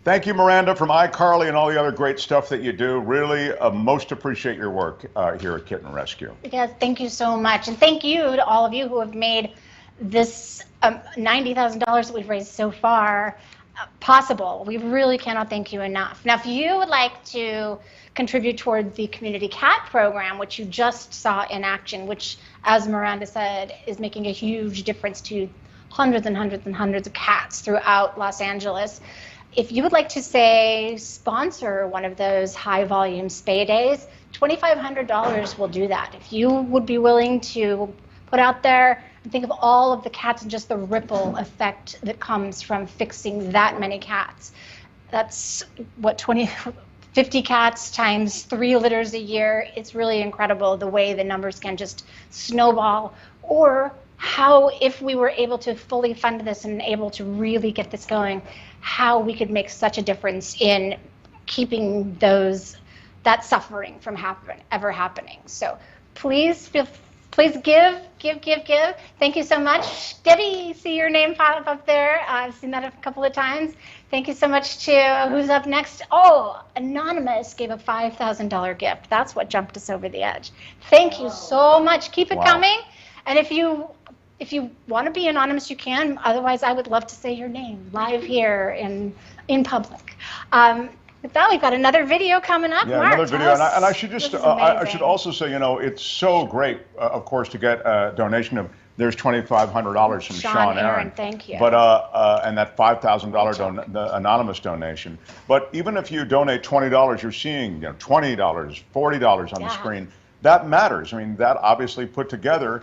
C: Thank you, Miranda, from iCarly and all the other great stuff that you do. Really most appreciate your work here at Kitten Rescue.
D: Yes, thank you so much. And thank you to all of you who have made this $90,000 that we've raised so far possible. We really cannot thank you enough. Now, if you would like to contribute toward the community cat program, which you just saw in action, which, as Miranda said, is making a huge difference to hundreds and hundreds and hundreds of cats throughout Los Angeles. If you would like to, say, sponsor one of those high-volume spay days, $2,500 will do that. If you would be willing to put out there and think of all of the cats and just the ripple effect that comes from fixing that many cats. That's what, 50 cats times 3 litters a year. It's really incredible the way the numbers can just snowball. Or how, if we were able to fully fund this and able to really get this going, how we could make such a difference in keeping that suffering from ever happening. So please give. Thank you so much. Debbie, see your name pop up there. I've seen that a couple of times. Thank you so much to, who's up next? Oh, Anonymous gave a $5,000 gift. That's what jumped us over the edge. Thank you so much. Keep it coming. And if you want to be anonymous, you can. Otherwise, I would love to say your name live here in public. With that, we've got another video coming up.
C: Yeah,
D: Mark,
C: another video. And I should just, I should also say, it's so great, of course, to get a donation of, there's $2,500 from Sean Aaron.
D: Thank you.
C: But, and that $5,000 anonymous donation. But even if you donate $20, you're seeing, $20, $40 on the screen. That matters. I mean, that obviously put together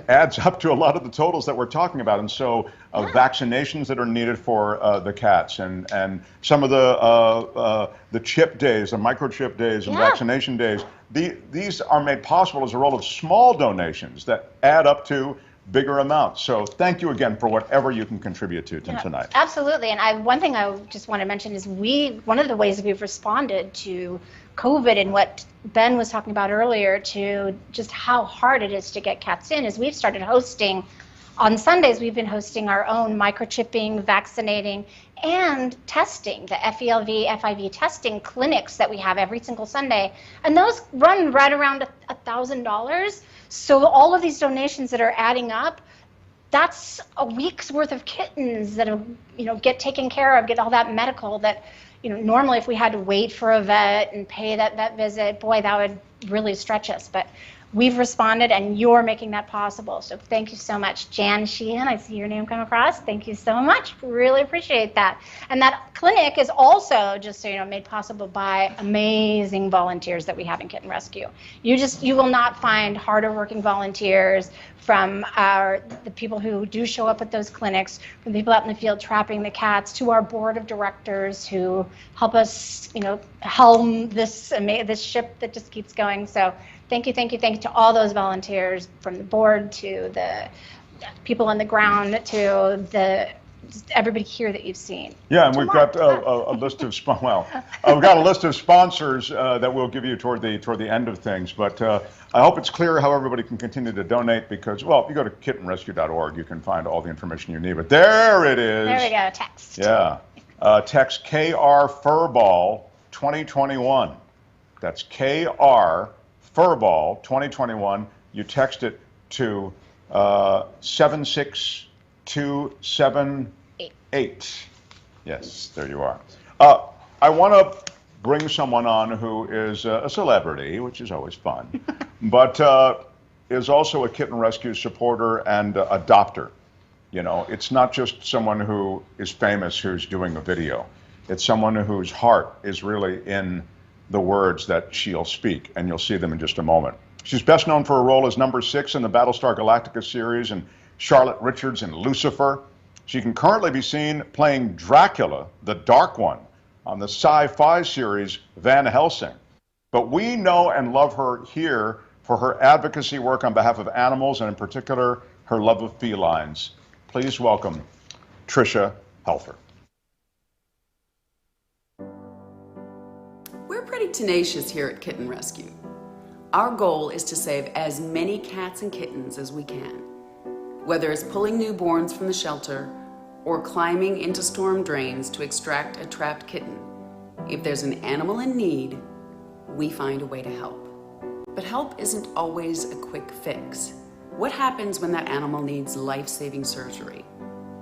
C: adds up to a lot of the totals that we're talking about. And so vaccinations that are needed for the cats and some of the chip days, the microchip days and vaccination days, these are made possible as a result of small donations that add up to bigger amounts. So thank you again for whatever you can contribute to tonight.
D: Absolutely. And one thing I just want to mention is one of the ways we've responded to COVID and what Ben was talking about earlier, to just how hard it is to get cats in, is we've started hosting, on Sundays we've been hosting our own microchipping, vaccinating, and testing, the FELV, FIV testing clinics that we have every single Sunday. And those run right around $1,000. So all of these donations that are adding up, that's a week's worth of kittens that get taken care of, get all that medical that, normally if we had to wait for a vet and pay that vet visit, boy, that would really stretch us. But we've responded, and you're making that possible. So thank you so much. Jan Sheehan, I see your name come across. Thank you so much. Really appreciate that. And that clinic is also, just so you know, made possible by amazing volunteers that we have in Kitten Rescue. You will not find harder working volunteers from the people who do show up at those clinics, from the people out in the field trapping the cats, to our board of directors who help us, helm this ship that just keeps going. So thank you to all those volunteers, from the board to the people on the ground to everybody here that you've seen.
C: Yeah, and we've got a list of we've got a list of sponsors that we'll give you toward the end of things. But I hope it's clear how everybody can continue to donate, because, well, if you go to kittenrescue.org, you can find all the information you need. But there it is.
D: There we go. Text.
C: Yeah. Text KR Furball 2021. That's KR Furball 2021. You text it to 76278. Yes, there you are. I want to bring someone on who is a celebrity, which is always fun, but is also a Kitten Rescue supporter and adopter. It's not just someone who is famous who's doing a video. It's someone whose heart is really in the words that she'll speak, and you'll see them in just a moment. She's best known for her role as number 6 in the Battlestar Galactica series and Charlotte Richards in Lucifer. She can currently be seen playing Dracula, the Dark One, on the sci-fi series Van Helsing. But we know and love her here for her advocacy work on behalf of animals, and in particular, her love of felines. Please welcome Tricia Helfer.
Q: We're pretty tenacious here at Kitten Rescue. Our goal is to save as many cats and kittens as we can, whether it's pulling newborns from the shelter or climbing into storm drains to extract a trapped kitten. If there's an animal in need, we find a way to help. But help isn't always a quick fix. What happens when that animal needs life-saving surgery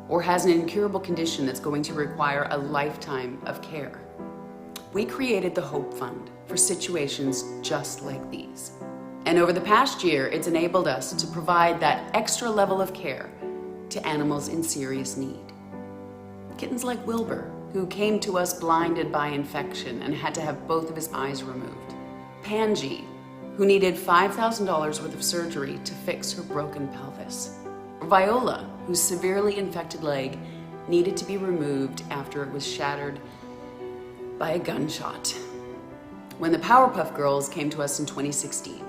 Q: or has an incurable condition that's going to require a lifetime of care? We created the Hope Fund for situations just like these. And over the past year, it's enabled us to provide that extra level of care to animals in serious need. Kittens like Wilbur, who came to us blinded by infection and had to have both of his eyes removed. Panji, who needed $5,000 worth of surgery to fix her broken pelvis. Viola, whose severely infected leg needed to be removed after it was shattered by a gunshot. When the Powerpuff Girls came to us in 2016,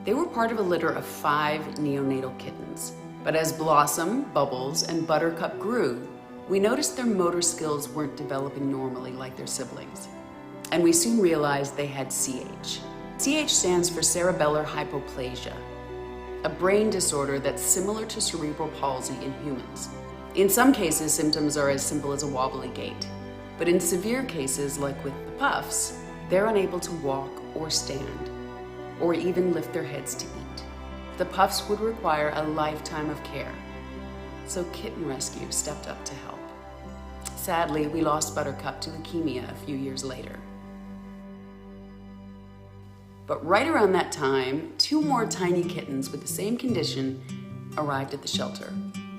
Q: they were part of a litter of 5 neonatal kittens. But as Blossom, Bubbles, and Buttercup grew, we noticed their motor skills weren't developing normally like their siblings. And we soon realized they had CH. CH stands for cerebellar hypoplasia, a brain disorder that's similar to cerebral palsy in humans. In some cases, symptoms are as simple as a wobbly gait. But in severe cases, like with the Puffs, they're unable to walk or stand, or even lift their heads to eat. The Puffs would require a lifetime of care, so Kitten Rescue stepped up to help. Sadly, we lost Buttercup to leukemia a few years later. But right around that time, 2 more tiny kittens with the same condition arrived at the shelter.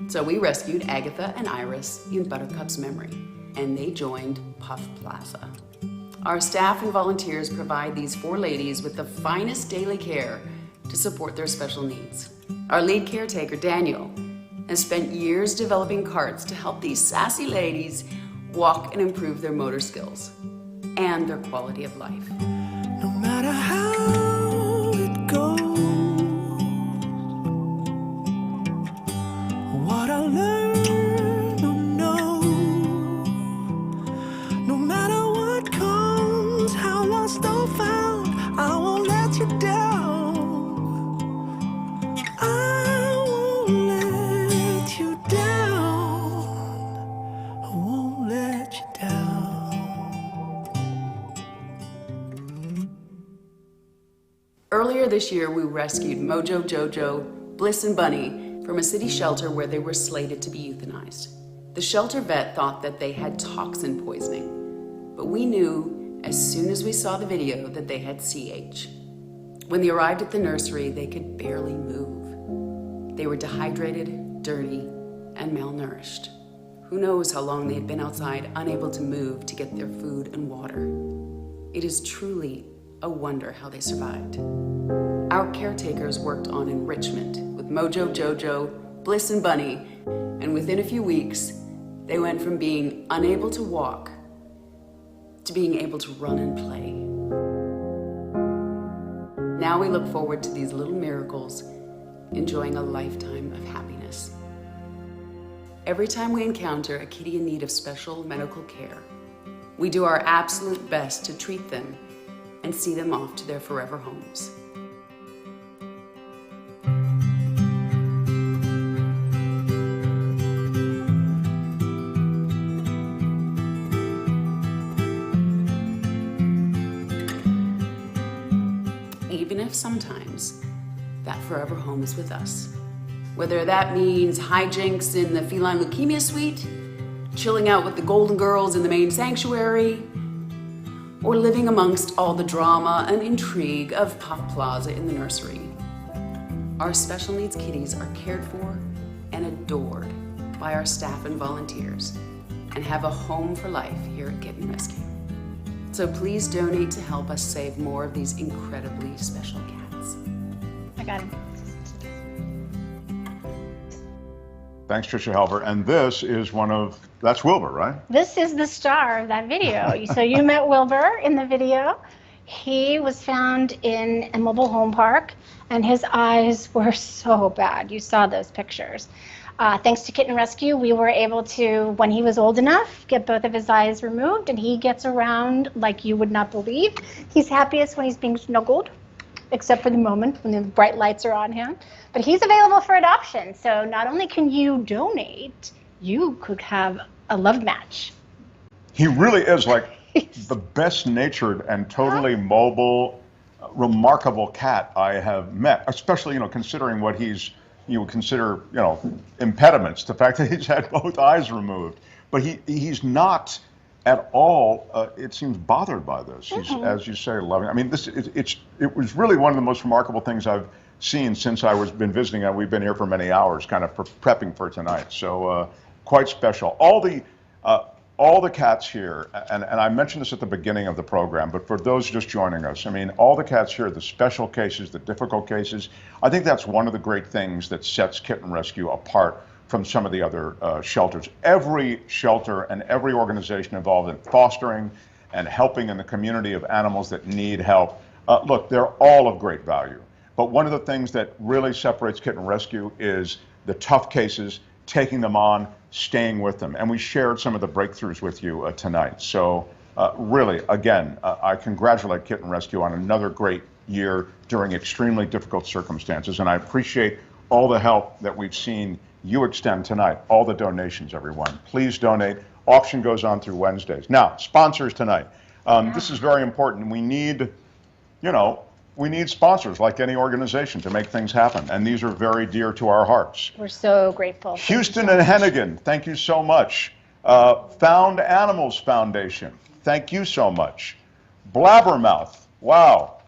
Q: So we rescued Agatha and Iris in Buttercup's memory, and they joined Puff Plaza. Our staff and volunteers provide these 4 ladies with the finest daily care to support their special needs. Our lead caretaker, Daniel, has spent years developing carts to help these sassy ladies walk and improve their motor skills and their quality of life.
A: No matter how it goes, what I learn or know, no matter what comes, how lost or found, I won't let you down. I won't let you down. I won't let you down.
Q: Earlier this year, we rescued Mojo, Jojo, Bliss, and Bunny from a city shelter where they were slated to be euthanized. The shelter vet thought that they had toxin poisoning, but we knew as soon as we saw the video that they had CH. When they arrived at the nursery, they could barely move. They were dehydrated, dirty, and malnourished. Who knows how long they had been outside, unable to move to get their food and water. It is truly a wonder how they survived. Our caretakers worked on enrichment with Mojo, Jojo, Bliss, and Bunny, and within a few weeks, they went from being unable to walk to being able to run and play. Now we look forward to these little miracles, enjoying a lifetime of happiness. Every time we encounter a kitty in need of special medical care, we do our absolute best to treat them and see them off to their forever homes. Even if sometimes that forever home is with us. Whether that means hijinks in the feline leukemia suite, chilling out with the Golden Girls in the main sanctuary, or living amongst all the drama and intrigue of Puff Plaza in the nursery. Our special needs kitties are cared for and adored by our staff and volunteers and have a home for life here at Kitten Rescue. So please donate to help us save more of these incredibly special cats.
D: I got him.
C: Thanks, Tricia Helfer. And this is that's Wilbur, right?
D: This is the star of that video. So you met Wilbur in the video. He was found in a mobile home park, and his eyes were so bad. You saw those pictures. Thanks to Kitten Rescue, we were able to, when he was old enough, get both of his eyes removed, and he gets around like you would not believe. He's happiest when he's being snuggled, except for the moment when the bright lights are on him. But he's available for adoption, so not only can you donate, you could have a love match.
C: He really is like the best-natured and totally mobile, remarkable cat I have met, especially, considering what you would consider, impediments, the fact that he's had both eyes removed. But he's not at all, it seems, bothered by this. He's, as you say, loving. I mean, it was really one of the most remarkable things I've seen since been visiting, and we've been here for many hours, kind of prepping for tonight. So quite special. All the cats here, and I mentioned this at the beginning of the program, but for those just joining us, I mean, all the cats here, the special cases, the difficult cases, I think that's one of the great things that sets Kitten Rescue apart from some of the other shelters. Every shelter and every organization involved in fostering and helping in the community of animals that need help, look, they're all of great value. But one of the things that really separates Kitten Rescue is the tough cases, taking them on, staying with them. And we shared some of the breakthroughs with you tonight. So really, again, I congratulate Kitten Rescue on another great year during extremely difficult circumstances. And I appreciate all the help that we've seen you extend tonight, all the donations, everyone. Please donate. Auction goes on through Wednesdays. Now, sponsors tonight. This is very important. We need, we need sponsors like any organization to make things happen. And these are very dear to our hearts.
D: We're so grateful.
C: Houston and Hennigan, thank you so much. Found Animals Foundation, thank you so much. Blabbermouth, wow.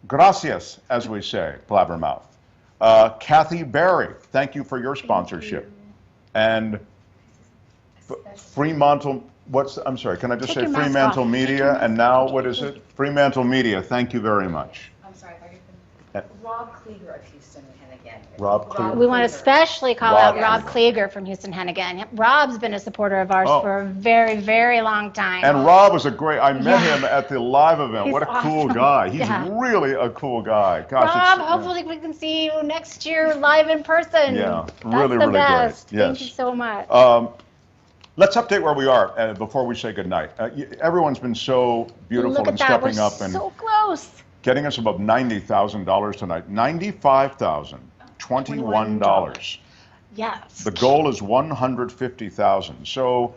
C: Gracias, as we say, Blabbermouth. Kathy Berry, thank you for your sponsorship. And Fremantle, I'm sorry, can I just say Fremantle Media, and now what is it? Fremantle Media, thank you very much.
R: I'm sorry, Rob Klieger of Houston and Hennigan.
C: Rob Klieger.
D: We want to especially call out Rob Klieger from Houston Hennigan. Rob's been a supporter of ours for a very, very long time.
C: And Rob was I met him at the live event. What a cool guy. He's really a cool guy. Gosh,
D: Rob, hopefully we can see you next year live in person.
C: Yeah,
D: That's
C: really,
D: the
C: really
D: best.
C: great. Yes.
D: Thank you so much.
C: Let's update where we are before we say goodnight. Everyone's been so beautiful and stepping up and
D: so close.
C: Getting us above $90,000 tonight. $95,021.
D: Yes.
C: The goal is $150,000. So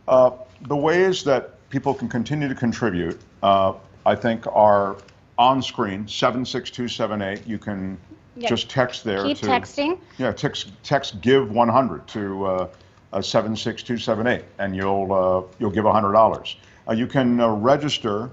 C: the ways that people can continue to contribute, I think, are on screen. 76278. You can just text there.
D: Keep texting.
C: Yeah, text give 100 to 76278, and you'll give $100. You can register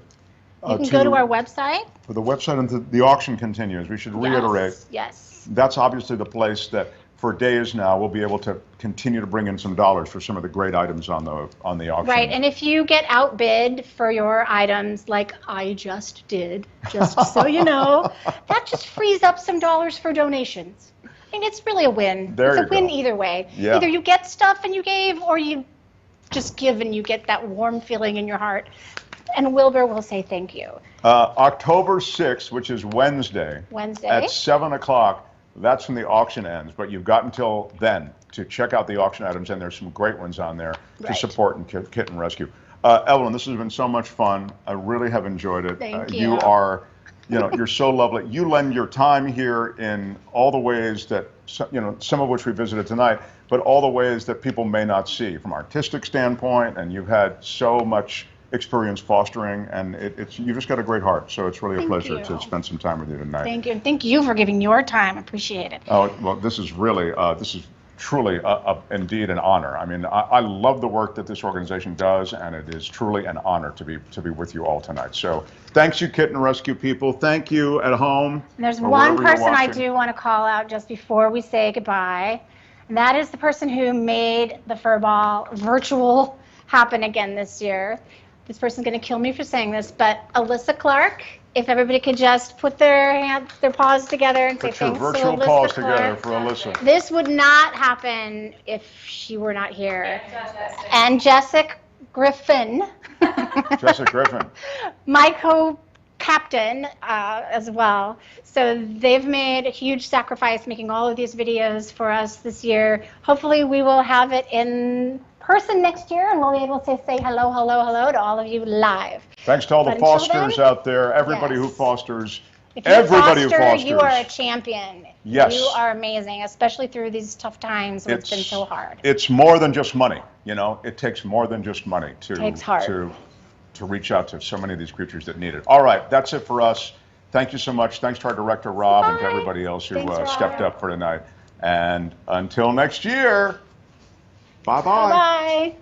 D: You can go to our website.
C: For the website, and the auction continues. We should reiterate.
D: Yes.
C: That's obviously the place that for days now we'll be able to continue to bring in some dollars for some of the great items on the auction.
D: Right, and if you get outbid for your items like I just did, just so you know, that just frees up some dollars for donations. I mean, it's really a win.
C: There
D: it's a win
C: go.
D: either way.
C: Yeah.
D: Either you get stuff and you gave, or you just give and you get that warm feeling in your heart. And Wilbur will say thank you.
C: October 6th, which is Wednesday. At 7 o'clock. That's when the auction ends, but you've got until then to check out the auction items, and there's some great ones on there to support and Kitten Rescue. Evelyn, this has been so much fun. I really have enjoyed it.
D: Thank you.
C: You are, you're so lovely. You lend your time here in all the ways that, some of which we visited tonight, but all the ways that people may not see from an artistic standpoint, and you've had so much experience fostering, and you've just got a great heart. So it's really a pleasure to spend some time with you tonight.
D: Thank you. And thank you for giving your time. Appreciate it.
C: Oh, well, this is truly indeed an honor. I mean, I love the work that this organization does, and it is truly an honor to be with you all tonight. So thanks, you Kitten Rescue people. Thank you at home.
D: And there's one person I do want to call out just before we say goodbye, and that is the person who made the Furball virtual happen again this year. This person's going to kill me for saying this, but Alyssa Clark, if everybody could just put their paws together and say thanks to Alyssa Clark. Put your virtual paws together for Alyssa. This would not happen if she were not here. And Jessica Griffin.
C: Jessica Griffin.
D: My co-captain as well. So they've made a huge sacrifice making all of these videos for us this year. Hopefully we will have it in person next year, and we'll be able to say hello to all of you live.
C: Thanks to all the fosters out there, everybody who fosters.
D: If you foster, you are a champion.
C: Yes.
D: You are amazing, especially through these tough times when it's been so hard.
C: It's more than just money, It takes more than just money to reach out to so many of these creatures that need it. All right, that's it for us. Thank you so much. Thanks to our director, Rob, and to everybody else who stepped up for tonight. And until next year, bye-bye.
D: Bye-bye.